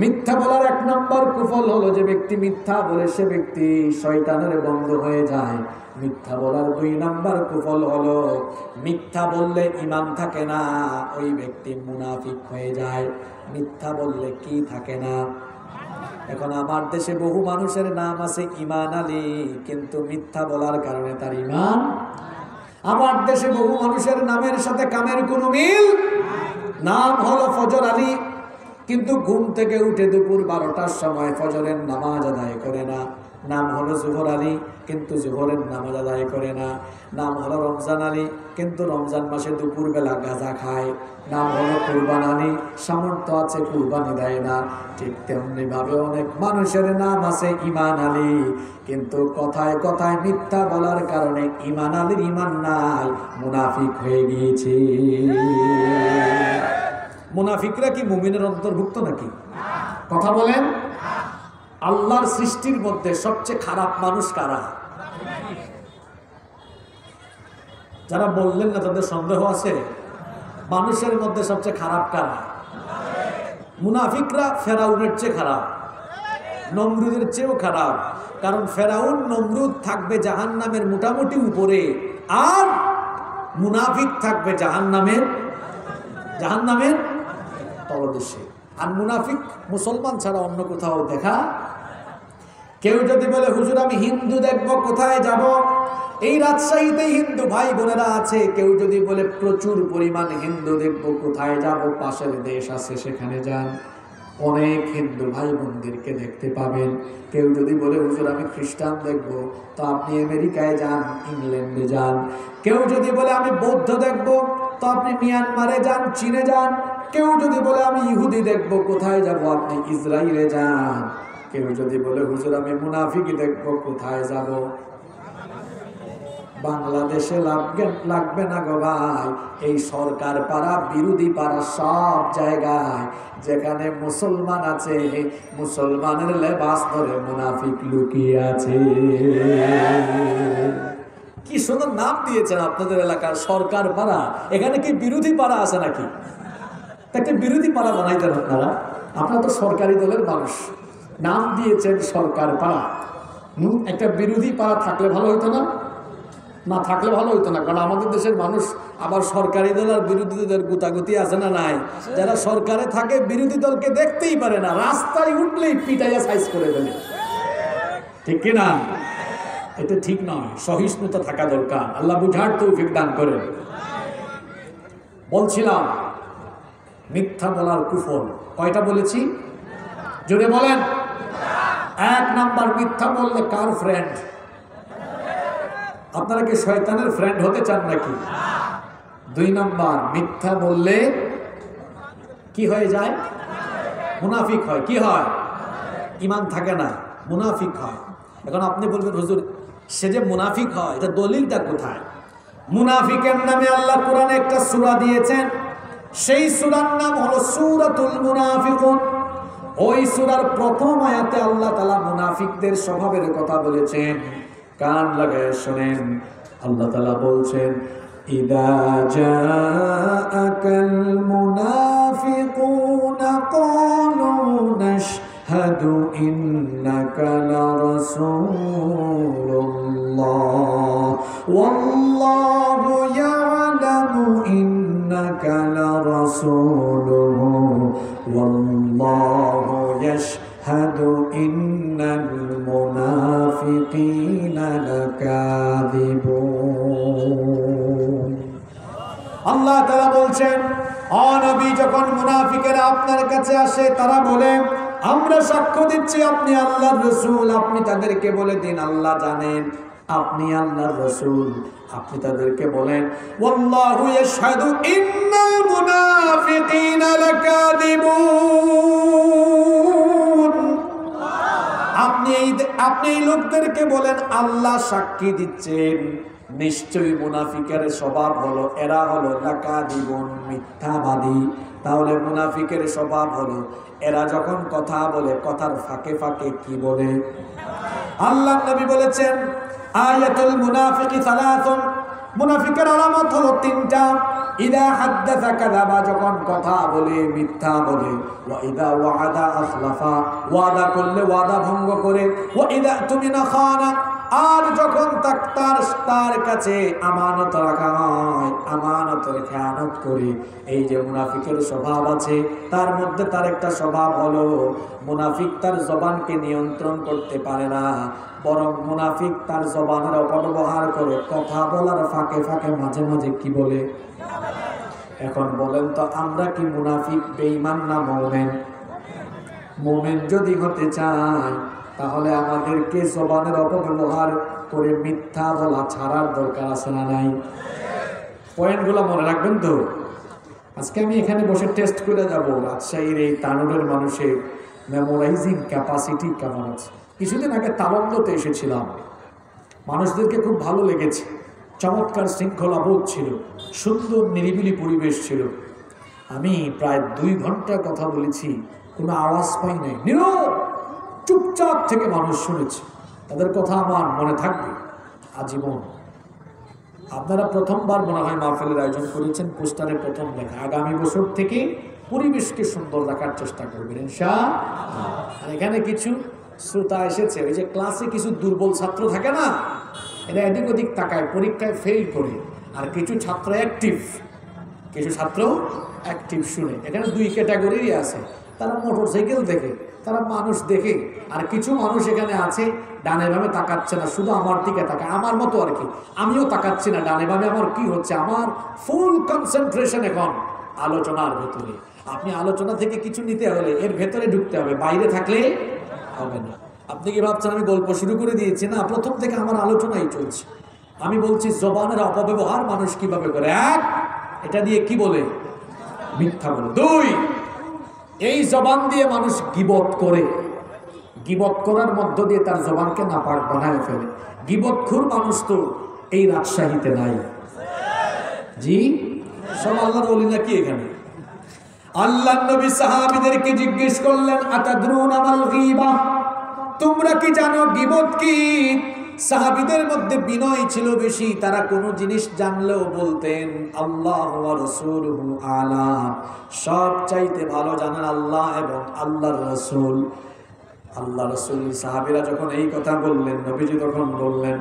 Speaker 1: মিথ্যা বলার 1 নম্বর কুফল হলো যে ব্যক্তি মিথ্যা বলে সে ব্যক্তি শয়তানের বন্ধু হয়ে যায়। মিথ্যা বলার 2 নম্বর কুফল হলো মিথ্যা বললে ঈমান থাকে না, ওই ব্যক্তি মুনাফিক হয়ে যায়। মিথ্যা বললে কি থাকে না? এখন আমার দেশে বহু মানুষের নাম আছে ঈমান আলী, কিন্তু মিথ্যা বলার কারণে তার ঈমান। আমার দেশে বহু মানুষের নামের সাথে কামের কোনো মিল। নাম হলো ফজর আলী, কিন্তু ঘুম থেকে উঠে দুপুর 12টার সময় ফজরের নামাজ আদায় করে না। নাম হলো জোহর আলী, কিন্তু জোহরের নামাজ আদায় করে না। নাম হলো রমজান আলী, কিন্তু রমজান মাসে দুপুর বেলা গাঁজা খায়। নাম হলো কুরবান আলী, সামর্থ্য আছে কুরবানি দেয় না। ঠিক তেমনি ভাবে অনেক মানুষের নাম আছে ঈমান আলী, কিন্তু কথায় কথায় মিথ্যা বলার কারণে ঈমান আলীর ঈমান নাই, মুনাফিক হয়ে গিয়েছে। মুনাফিকরা কি মুমিনের অন্তর্ভুক্ত নাকি? কথা বলেন। আল্লাহর সৃষ্টির মধ্যে সবচেয়ে খারাপ মানুষ কারা? যারা বললেন না তাদের সন্দেহ আছে? মানুষের মধ্যে সবচেয়ে খারাপ কারা? মুনাফিকরা ফেরাউনের চেয়ে খারাপ, নমরুদের চেয়েও খারাপ। কারণ ফেরাউন নমরুদ থাকবে জাহান্নামের মোটামুটি উপরে, আর মুনাফিক থাকবে জাহান্নামের তলদেশে। আর মুনাফিক মুসলমান ছাড়া অন্য কোথাও দেখা। কেউ যদি বলে হুজুর আমি হিন্দু দেখবো, কোথায় যাব? এই রাজশাহীতে হিন্দু ভাই বোনেরা আছে। কেউ যদি বলে প্রচুর পরিমাণ হিন্দু দেখবো, কোথায় যাব? পাশের দেশ আছে, সেখানে যান, অনেক হিন্দু ভাই বোনদেরকে দেখতে পাবেন। কেউ যদি বলে হুজুর আমি খ্রিস্টান দেখবো, তো আপনি আমেরিকায় যান, ইংল্যান্ডে যান। কেউ যদি বলে আমি বৌদ্ধ দেখবো, তো আপনি মিয়ানমারে যান, চীনে যান। কেউ যদি বলে আমি ইহুদি দেখবো, কোথায় যাব? আপনি ইসরায়েলে যান। কেউ যদি বলে হুজুর আমি মুনাফিক দেখবো, কোথায় যাব? বাংলাদেশে লাগবে না গো ভাই। এই সরকার পাড়া, বিরোধী পাড়া, সব জায়গায় যেখানে মুসলমান আছে, মুসলমানের লেবাস ধরে মুনাফিক লুকিয়ে আছে। কি সুন্দর নাম দিয়েছেন আপনাদের এলাকার, সরকার পাড়া। এখানে কি বিরোধী পাড়া আছে নাকি? একটা বিরোধী পাড়া বানাইতেন আপনারা। আপনারা তো সরকারি দলের মানুষ, নাম দিয়েছেন সরকার পাড়া। একটা বিরোধী পাড়া থাকলে ভালো হইতো না? না থাকলে ভালো হইতো না। কারণ আমাদের দেশের মানুষ আবার সরকারি দল আর বিরোধী দলের গুতাগুতি আছে না নাই? যারা সরকারে থাকে বিরোধী দলকে দেখতেই পারে না, রাস্তায় উঠলেই পিটাইয়া সাইজ করে ফেলে। ঠিক কিনা? এটা ঠিক নয়। সহিষ্ণুতা থাকা দরকার। আল্লাহ বুঝার তৌফিক দান করেন। বলছিলাম মিথ্যা বলার কুফল কয়টা বলেছি? জোরে বলেন। 1 নাম্বার, মিথ্যা বললে কার ফ্রেন্ড? আপনারা কি শয়তানের ফ্রেন্ড হতে চান নাকি? 2 নম্বর, মিথ্যা বললে কি হয়ে যায়? মুনাফিক হয়। কি হয়? ঈমান থাকে না, মুনাফিক হয়। এখন আপনি বলবেন হুজুর সে যে মুনাফিক হয় এটা দলিলটা কোথায়? মুনাফিকের নামে আল্লাহ কোরআনে একটা সূরা দিয়েছেন, সেই সূরার নাম হলো সূরাতুল মুনাফিকুন। ওই সূরার প্রথম আয়াতে আল্লাহ তাআলা মুনাফিকদের স্বভাবের কথা বলেছেন। কান লাগায় শুনেন, আল্লাহ তাআলা বলছেন, ইদা জাআকাল মুনাফিকুনা ক্বালু নাশহাদু ইন্নাকা লারাসূলুল্লাহ ওয়াল্লাহু ইয়ালামু ইন্নাকা লারাসূলুহু ওয়াল্লাহু ইয়াশহাদু ইন্নাল মুনাফিকিনা লাকাযিবুন। আল্লাহ তাআলা বলছেন, ও নবী, যখন মুনাফিকেরা আপনার কাছে আসে তারা বলে আমরা সাক্ষ্য দিচ্ছি আপনি আল্লাহর রাসূল। আপনি তাদেরকে বলে দিন আল্লাহ জানেন আপনি আল্লাহর রাসূল। আপনি তাদেরকে বলেন ওয়াল্লাহু ইয়াশহাদু ইন্নাল মুনাফিকিনা লাকাযিবুন। আপনি এই লোকদেরকে বলেন আল্লাহ সাক্ষী দিচ্ছেন নিশ্চয়ই মুনাফিকের স্বভাব হলো এরা হলো লাকাযিবুন, মিথ্যাবাদী। তাহলে মুনাফিকের স্বভাব হলো এরা যখন কথা বলে কথার ফাঁকে ফাঁকে কি বলে? আল্লাহ নবী বলেছেন আয়াতুল মুনাফিকি সালাতুন, মুনাফিকের আলামত হলো 3টা। ইদা হাদ্দাসা কাযাবা, যখন কথা বলে মিথ্যা বলে। ওয়া ইদা ওয়াআদা আখলাফা, ওয়াদা করলে ওয়াদা ভঙ্গ করে। ওয়া ইদা তুমিনা খানা, আর যখন তার কাছে আমানত রাখা হয় আমানতের খেয়ানত করে। এই যে মুনাফিকের স্বভাব আছে তার মধ্যে তার একটা স্বভাব হলো মুনাফিক তার জবানকে নিয়ন্ত্রণ করতে পারে না, বরং মুনাফিক তার জবানের অপব্যবহার করে, কথা বলার ফাঁকে ফাঁকে মাঝে মাঝে কি বলে। এখন বলেন তো আমরা কি মুনাফিক, বেঈমান না মুমিন? মুমিন যদি হতে চাই তাহলে আমাদেরকে জবানের অপব্যবহার করে মিথ্যা বলা ছাড়ার দরকার আছে না নাই? পয়েন্টগুলো মনে রাখবেন তো। আজকে আমি এখানে বসে টেস্ট করে যাব রাজশাহীর এই তানোরের মানুষের মেমোরাইজিং ক্যাপাসিটি কেমন আছে। কিছুদিন আগে তালন্দতে এসেছিলাম, মানুষদেরকে খুব ভালো লেগেছে, চমৎকার শৃঙ্খলা বোধ ছিল, সুন্দর নিরিবিলি পরিবেশ ছিল। আমি প্রায় 2 ঘন্টা কথা বলেছি, কোনো আওয়াজ পাই নাই, নীরব চুপচাপ থেকে মানুষ শুনেছে। তাদের কথা আমার মনে থাকবে আজীবন। আপনারা প্রথমবার মনে হয় মাহফিলের আয়োজন করেছেন, পোস্টারে প্রথম লেখা আগামী বছর থেকে পরিবেশকে সুন্দর রাখার চেষ্টা করবেন ইনশাআল্লাহ। আর এখানে কিছু শ্রোতা এসেছে, ওই যে ক্লাসে কিছু দুর্বল ছাত্র থাকে না, এরা এদিক ওদিক তাকায়, পরীক্ষায় ফেল করে। আর কিছু ছাত্র অ্যাক্টিভ শুনে। এখানে 2 ক্যাটাগরিরই আছে, তারা মোটরসাইকেল দেখে, তারা মানুষ দেখে। আর কিছু মানুষ এখানে আছে ডানে বামে তাকাচ্ছে না, শুধু আমার দিকে তাকায়, আমার মতো আর কি। আমিও তাকাচ্ছি না ডানে বামে, আমার কি হচ্ছে, আমার ফুল কনসেন্ট্রেশন এখন আলোচনার ভেতরে। আপনি আলোচনা থেকে কিছু নিতে হলে এর ভেতরে ঢুকতে হবে, বাইরে থাকলে হবে না। আপনি কি ভাবছেন আমি গল্প শুরু করে দিয়েছি? না, প্রথম থেকে আমার আলোচনাই চলছে। আমি বলছি জবানের অপব্যবহার মানুষ কিভাবে করে। 1, এটা দিয়ে কি বলে? মিথ্যা বলে। 2, এই জবান দিয়ে মানুষ গীবত করে, গীবত করার মধ্য দিয়ে তার জবানকে নাপাক বানায় ফেলে। গীবতখোর মানুষ তো এই রাজশাহীতে নাই। জি, সব আল্লাহর ওলি নাকি এখানে? আল্লাহর নবী সাহাবীদেরকে জিজ্ঞেস করলেন আতাদরুনা মাল গীবা, তোমরা কি জানো গীবত কি? সাহাবীদের মধ্যে বিনয় ছিল বেশি, তারা কোনো জিনিস জানলেও বলতেন আল্লাহু ওয়া রাসূলুহু আলাম, সব চাইতে ভালো জানেন আল্লাহ এবং আল্লাহর রাসূল। আল্লাহ রাসূল সাহাবীরা যখন এই কথা বললেন, নবীজি তখন বললেন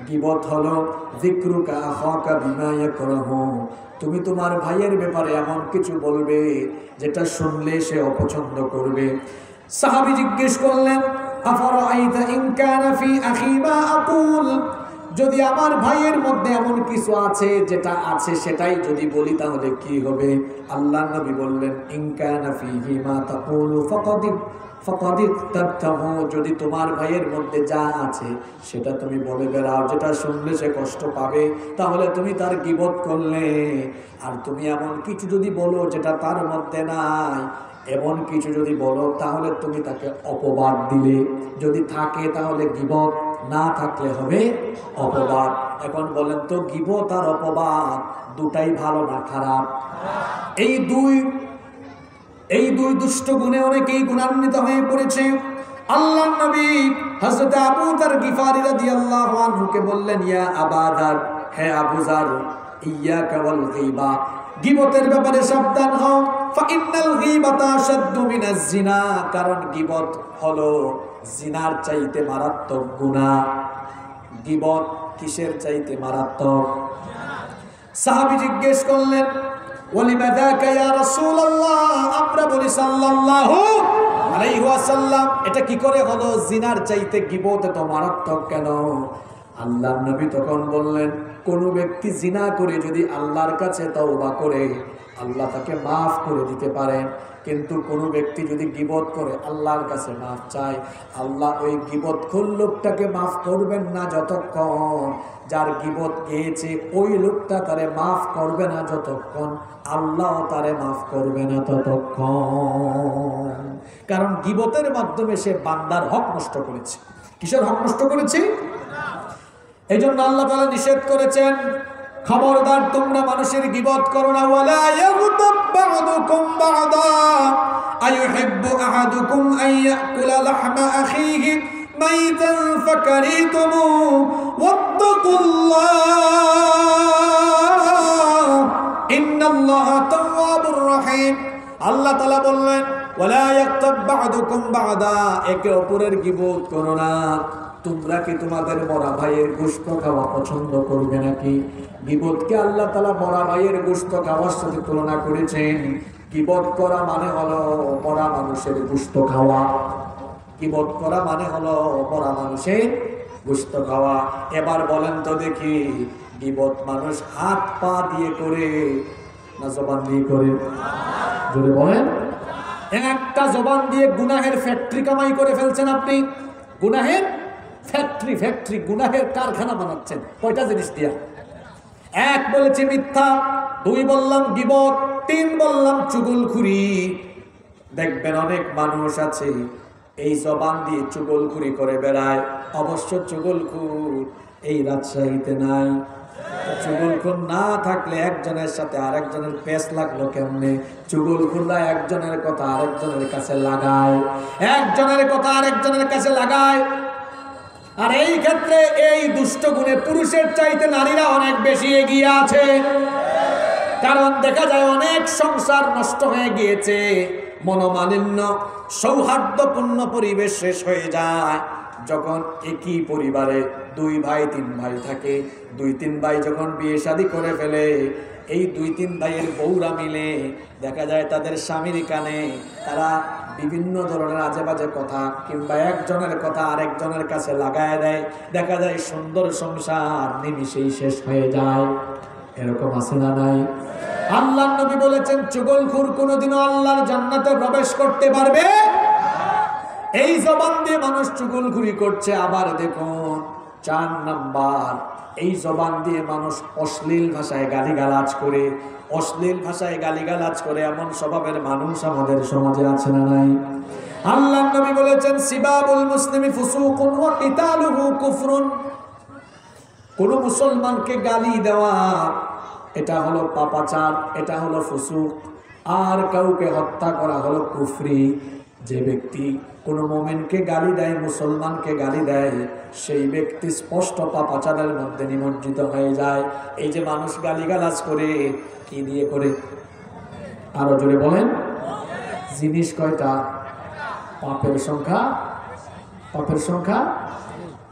Speaker 1: গীবত হলো যিকরুকা আখাকা বিমা ইয়াকরাহু, তুমি তোমার ভাইয়ের ব্যাপারে এমন কিছু বলবে যেটা শুনলে সে অপছন্দ করবে। সাহাবী জিজ্ঞেস করলেন আফারাআইতা ইন কানা ফি আখি মা আকুল, যদি আমার ভাইয়ের মধ্যে এমন কিছু আছে যেটা আছে সেটাই যদি বলি তাহলে কি হবে? আল্লাহ নবী বললেন, ইন কানা ফীহি মা তাকুলু ফাকাদ ইক্তাবতাহু, যদি তোমার ভাইয়ের মধ্যে যা আছে সেটা তুমি বলে বেড়াও, যেটা শুনলে সে কষ্ট পাবে, তাহলে তুমি তার গীবত করলে। আর তুমি এমন কিছু যদি বলো যেটা তার মধ্যে নাই, এমন কিছু যদি বলো তাহলে তুমি তাকে অপবাদ দিলে। যদি থাকে তাহলে গীবত, না থাকলে হবে অপবাদ। এখন বলেন তো, গীবত আর অপবাদ দুটাই ভালো না খারাপ? এই দুই দুষ্ট গুণে অনেকেই গুণান্বিত হয়ে পড়েছে। আল্লাহর নবী হযরত আবু যার গিফারি রাদিয়াল্লাহু আনহুকে বললেন, ইয়া আবা যার, হে আবু যার, ইয়াকা ওয়াল গীবা, গীবতের ব্যাপারে সাবধান হও। ফাইন্নাল গীবাতা আশাদ্দু মিনাজ জিনা, কারণ গীবত হলো জিনার চাইতে মারাত্মক গুনাহ। গীবত কিসের চাইতে মারাত্মক? সাহাবী জিজ্ঞেস করলেন, ওয়ালিমা যাকা ইয়া রাসূলুল্লাহ, আমরা বলি সাল্লাল্লাহু আলাইহি ওয়াসাল্লাম, এটা কি করে হলো জিনার চাইতে গীবত এত মারাত্মক কেন? আল্লাহর নবী তখন বললেন, কোন ব্যক্তি জিনা করে যদি আল্লাহর কাছে তওবা করে, আল্লাহ তাকে মাফ করে দিতে পারেন। কিন্তু কোন ব্যক্তি যদি গীবত করে আল্লাহর কাছে মাফ চায়, আল্লাহ ওই গীবতখোর লোকটাকে মাফ করবেন না যতক্ষণ যার গীবত গিয়েছে ওই লোকটা তারে মাফ করবে না যতক্ষণ আল্লাহ তারে মাফ করবে না ততক্ষণ। কারণ গীবতের মাধ্যমে সে বান্দার হক নষ্ট করেছে। কিসের হক নষ্ট করেছে? এই জন্য আল্লাহ তাআলা নিষেধ করেছেন, খবরদার তোমরা মানুষের গীবত করো না। ওয়ালা ইয়াগতাব বা'দুকুম বা'দা আইয়ুহিব্বু আহাদুকুম আন ইয়াকুলা লাহমা আখিহি মাইতান ফাকারিতুমু ওয়াত্তাকুল্লাহ ইন্নাল্লাহা তাওয়াবুর রহিম। আল্লাহ তাআলা বললেন, ওয়ালা ইয়াগতাব বা'দুকুম বা'দা, একে অপরের গীবত করো না। তোমরা কি তোমাদের মরা ভাইয়ের গোশত খাওয়া পছন্দ করবে নাকি? গীবতকে আল্লাহ তাআলা মরা ভাইয়ের গোশত খাওয়ার সাথে তুলনা করেছেন। গীবত করা মানে হলো মরা মানুষের গোশত খাওয়া। গীবত করা মানে হলো মরা মানুষের গোশত খাওয়া। এবার বলেন তো দেখি, গীবত মানুষ হাত পা দিয়ে করে না জবান দিয়ে করে? জোরে বলেন। একটা জবান দিয়ে গুনাহের ফ্যাক্টরি কামাই করে ফেলছেন আপনি। গুনাহের ফ্যাক্টরি, গুনাহের কারখানা বানাচ্ছেন। কয়টা জিনিস দিয়া? এক বলেছি মিথ্যা, দুই বললাম গীবত, তিন বললাম চুগলখুরি। দেখবেন অনেক মানুষ আছে এই জবান দিয়ে চুগলখুরি করে বেড়ায়। অবশ্য চুগলখুর এই রাজশাহীতে নাই। চুগলখুর না থাকলে একজনের সাথে আরেকজনের পেশ লাগলো কেমনে? চুগলখুররা একজনের কথা আরেকজনের কাছে লাগায়, একজনের কথা আরেকজনের কাছে লাগায়। আর এই ক্ষেত্রে এই দুষ্ট গুণে পুরুষের চাইতে নারীরা অনেক বেশি এগিয়ে আছে। কারণ দেখা যায় অনেক সংসার নষ্ট হয়ে গিয়েছে, মনোমালিন্য, সৌহার্দ্যপূর্ণ পরিবেশ শেষ হয়ে যায় যখন একই পরিবারে দুই ভাই তিন ভাই থাকে। দুই তিন ভাই যখন বিয়ে শাদী করে ফেলে, এই দুই তিন ভাইয়ের বউরা মিলে দেখা যায় তাদের স্বামীর কানে তারা বিভিন্ন ধরনের আজে বাজে কথা কিংবা একজনের কথা আরেকজনের কাছে লাগায় দেয়। দেখা যায় সুন্দর সংসার নিমিষেই শেষ হয়ে যায়। এরকম আছে না নাই? আল্লাহর নবী বলেছেন, চুগলখুর কোনোদিনও আল্লাহর জান্নাতে প্রবেশ করতে পারবে। এই জবান দিয়ে মানুষ চুগলখুরি করছে। আবার দেখুন 4 নাম্বার, এই জবান দিয়ে মানুষ অশ্লীল ভাষায় গালিগালাজ করে। অশ্লীল ভাষায় গালিগালাজ করে এমন স্বভাবের মানুষ আমাদের সমাজে আছে না নাই? আল্লাহর নবী বলেছেন, সিবাবুল মুসলিমি ফুসুকুন ওয়া কিতালুহু কুফরুন। কোন মুসলমানকে গালি দেওয়া এটা হলো পাপাচার, এটা হলো ফুসুক। আর কাউকে হত্যা করা হলো কুফরি। যে ব্যক্তি কোন মুমিনকে গালি দেয়, মুসলমানকে গালি দেয়, সেই ব্যক্তি স্পষ্ট পাপাচারের মধ্যে নিমজ্জিত হয়ে যায়। এই যে মানুষ গালিগালাজ করে, কি দিয়ে করে? আরো জোরে বলেন। জিনিস কয়টা? পাপের সংখ্যা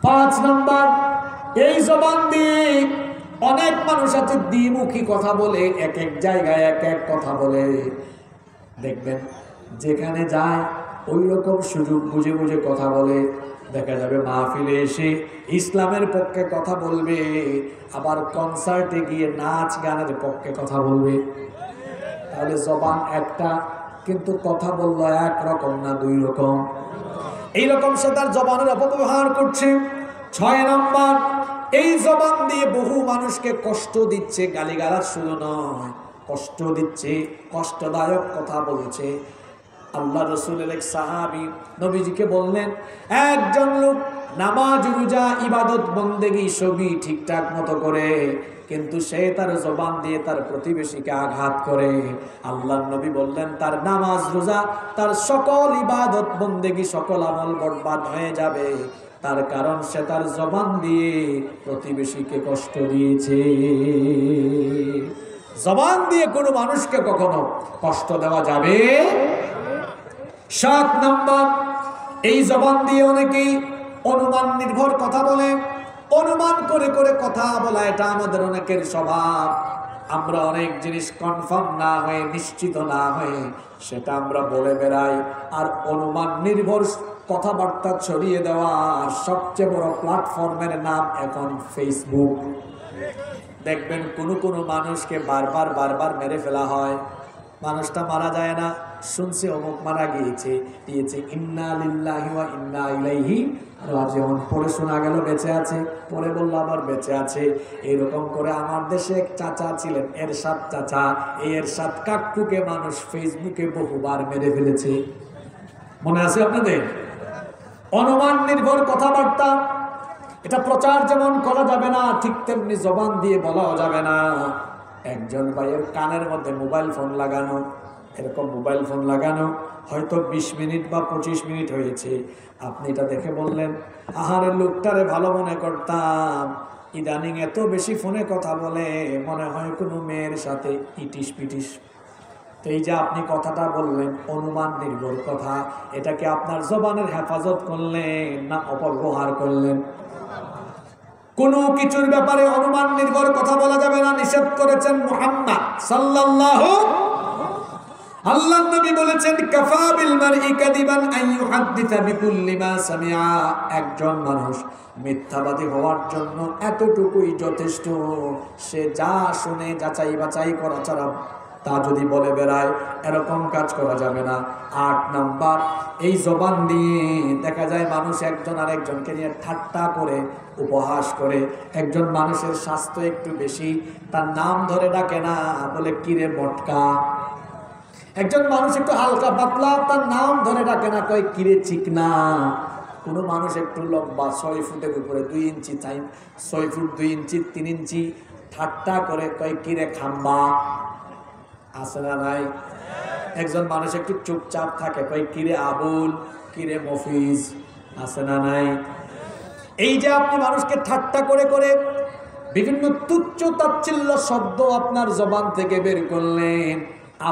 Speaker 1: 5 নাম্বার। এই জবান দিয়ে অনেক মানুষ আছে দ্বিমুখী কথা বলে, এক এক জায়গায় এক এক কথা বলে। দেখবেন যেখানে যায় ওই রকম সুযোগ বুঝে বুঝে কথা বলে। দেখা যাবে মাহফিলে এসে ইসলামের পক্ষে কথা বলবে, আবার কনসার্টে গিয়ে নাচ গানের পক্ষে কথা বলবে। তাহলে জবান একটা, কিন্তু কথা বললো একরকম না দুই রকম। এইরকম সে তার জবানের অপব্যবহার করছে। 6 নম্বর, এই জবান দিয়ে বহু মানুষকে কষ্ট দিচ্ছে। গালিগালাজ শুধু নয়, কষ্ট দিচ্ছে, কষ্টদায়ক কথা বলছে। আল্লাহ রসুলের এক সাহাবী নবীজিকে বললেন, একজন লোক নামাজ রোজা ইবাদত বন্দেগী সবই ঠিকঠাক মতো করে, কিন্তু সে তার জবান দিয়ে তার প্রতিবেশীকে আঘাত করে। আল্লাহ নবী বললেন, তার নামাজ রোজা, তার সকল ইবাদত বন্দেগী, সকল আমল বরবাদ হয়ে যাবে। তার কারণ সে তার জবান দিয়ে প্রতিবেশীকে কষ্ট দিয়েছে। জবান দিয়ে কোনো মানুষকে কখনো কষ্ট দেওয়া যাবে। 7 নম্বর, এই জবান দিয়ে অনেকেই অনুমান নির্ভর কথা বলে। অনুমান করে করে কথা বলা, এটা আমাদের অনেকের স্বভাব। আমরা অনেক জিনিস কনফার্ম না হয়ে, নিশ্চিত না হয়ে সেটা আমরা বলে বেড়াই। আর অনুমান নির্ভর কথাবার্তা ছড়িয়ে দেওয়ার সবচেয়ে বড় প্ল্যাটফর্মের নাম এখন ফেসবুক। দেখবেন কোনো মানুষকে বারবার মেরে ফেলা হয়, মানুষটা মারা যায় না, শুনছে অমুক মারা গিয়েছে, ইন্না লিল্লাহি ওয়া ইন্না ইলাইহি রাজিউন, পরে শোনা গেল বেঁচে আছে, পরে বললো আবার বেঁচে আছে। এরকম করে আমার দেশে এক চাচা ছিলেন, এরশাদ চাচা, এই এরশাদ কাকুকে মানুষ ফেসবুকে বহুবার মেরে ফেলেছে। মনে আছে আপনাদের? অনুমান নির্ভর কথাবার্তা, এটা প্রচার যেমন করা যাবে না, ঠিক তেমনি জবান দিয়ে বলাও যাবে না। একজন ভাইয়ের কানের মধ্যে মোবাইল ফোন লাগানো, এরকম মোবাইল ফোন লাগানো হয়তো 20 মিনিট বা 25 মিনিট হয়েছে। আপনি এটা দেখে বললেন, আহারে লোকটারে ভালো মনে করতাম, ইদানিং এত বেশি ফোনে কথা বলে, মনে হয় কোনো মেয়ের সাথে ইটিস পিটিস। তো এই যে আপনি কথাটা বললেন, অনুমান নির্ভর কথা, এটাকে আপনার জবানের হেফাজত করলেন না অপব্যবহার করলেন? কোনো কিছুর ব্যাপারে অনুমান নির্ভর কথা বলা যাবে না, নিষেধ করেছেন মুহাম্মদ সাল্লাল্লাহু। আল্লাহর নবী বলেছেন, কাফা বিল মারই কাদিবান আন ইউহাদ্দিসা বিকুল্লি মা সামিআ। একজন মানুষ মিথ্যাবাদী হওয়ার জন্য এতটুকুই যথেষ্ট, সে যা শুনে যাচাই বাছাই করা ছাড়া তা যদি বলে বেড়ায়, এরকম কাজ করা যাবে না। 8 নাম্বার, এই জবান দিয়ে দেখা যায় মানুষ একজন আরেকজনকে নিয়ে ঠাট্টা করে, উপহাস করে। একজন মানুষের স্বাস্থ্য একটু বেশি, তার নাম ধরে ডাকে না, বলে কিরে মটকা। একজন মানুষ একটু হালকা পাতলা, তার নাম ধরে ডাকে না, কয় কিরে চিকনা। কোনো মানুষ একটু লম্বা, 6 ফুটের উপরে 2 ইঞ্চি, 6 ফুট 2 ইঞ্চি 3 ইঞ্চি, ঠাট্টা করে কয় কিরে খাম্বা। আছে না নাই? একজন মানুষ একটু চুপচাপ থাকে, কয় কিরে আবুল, কিরে মফিজ। আছে না নাই? এই যে আপনি মানুষকে ঠাট্টা করে করে বিভিন্ন তুচ্ছ তাচ্ছিল্য শব্দ আপনার জবান থেকে বের করলেন,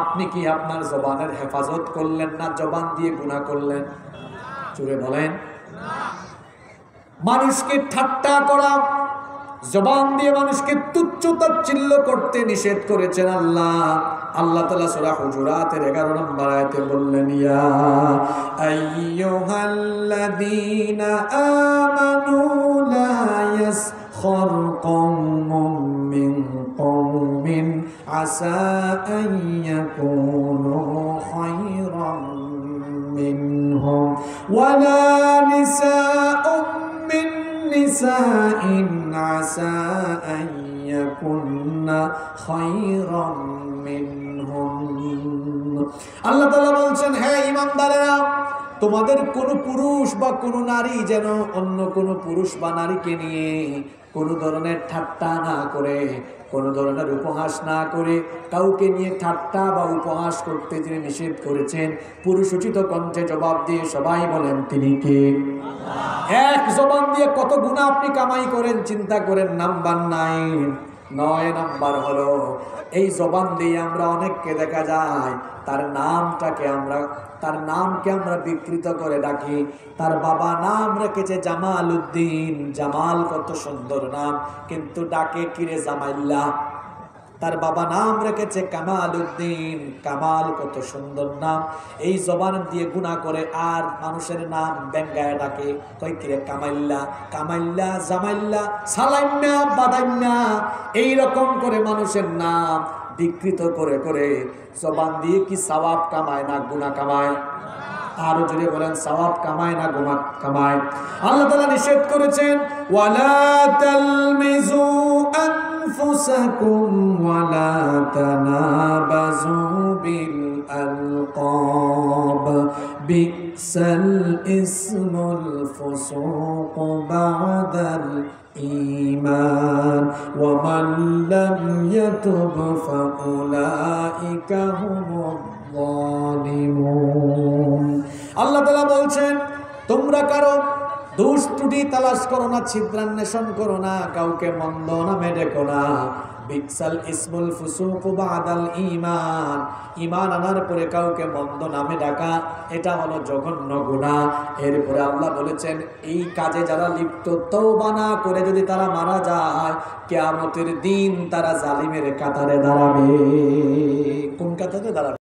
Speaker 1: আপনি কি আপনার জবানের হেফাজত করলেন না জবান দিয়ে গুনাহ করলেন? জোরে বলেন। মানুষকে ঠাট্টা করা, জবান দিয়ে মানুষকে তুচ্ছ তাচ্ছিল্য করতে নিষেধ করেছেন আল্লাহ। আল্লাহ তাআলা সূরা হুজুরাতের 11 নম্বর আয়াতে বললেন, ইয়া আইয়ুহাল্লাযীনা আমানু লা ইয়াসখর কওমুম মিন কওমিন আসা আন ইয়াকুনু খায়রান মিনহুম ওয়ালা নিসাউম মিন নিসাইন আসা আন ইয়াকুননা খায়রান মিনহুম। আল্লাহ তাআলা বলছেন, হে ঈমানদারেরা, তোমাদের কোনো পুরুষ বা কোনো নারী যেন অন্য কোনো পুরুষ বা নারীকে নিয়ে কোনো ধরনের ঠাট্টা না করে, কোনো ধরনের উপহাস না করে। কাউকে নিয়ে ঠাট্টা বা উপহাস করতে যিনি নিষেধ করেছেন, পুরুষোচিত কণ্ঠে জবাব দিয়ে সবাই বলেন, তিনি কে? এক জবান দিয়ে কত গুনাহ আপনি কামাই করেন, চিন্তা করেন। নাম্বার 9 নাম্বার হলো, এই জবান দিয়ে আমরা অনেককে দেখা যায় তার নামকে আমরা বিকৃত করে ডাকি। তার বাবা নাম রেখেছে জামাল উদ্দিন, জামাল কত সুন্দর নাম, কিন্তু ডাকে কিরে জামাইল্লা। তার বাবা নাম রেখেছে কামাল উদ্দিন। কামাল কত সুন্দর নাম, এই জবান দিয়ে গুনাহ করে আর মানুষের নাম ব্যঙ্গায় ডাকে, কই কিরে কামাইল্লা, কামাইল্লা, জামাইল্লা, সালাইম্যা, বাদাইম্যা, এইরকম করে মানুষের নাম বিকৃত করে করে জবান দিয়ে কি সওয়াব কামায় না গুনাহ কামায়? আরো জোরে বলেন, সওয়াব কামায় না গুনাহ কামায়? আল্লাহ তাআলা নিষেধ করেছেন, ওয়ালা তালমিজু আনফুসাকুম ওয়ালা তানাবাজু বিল আলকাব বিসাল ইসমুল ফুসুক বাদাল ঈমান ওয়া মান লাম ইয়াতুব ফাউলাইকা হুমুল যালিমুন। আল্লাহ তাআলা বলছেন, তোমরা কারো দোষ ত্রুটি তালাশ করো না, ছিদ্রান্বেষণ করো না, কাউকে মন্দ নামে ডেকো না। বিকসাল ইসমুল ফুসুক বাদাল ঈমান, ঈমান আনার পরে কাউকে মন্দ নামে ডাকা, এটা হলো জঘন্য গুনাহ। এরপরে আল্লাহ বলেছেন, এই কাজে যারা লিপ্ত, তওবা না করে যদি তারা মারা যায়, কিয়ামতের দিন তারা জালিমের কাতারে দাঁড়াবে। কোন কাতারে দাঁড়াবে?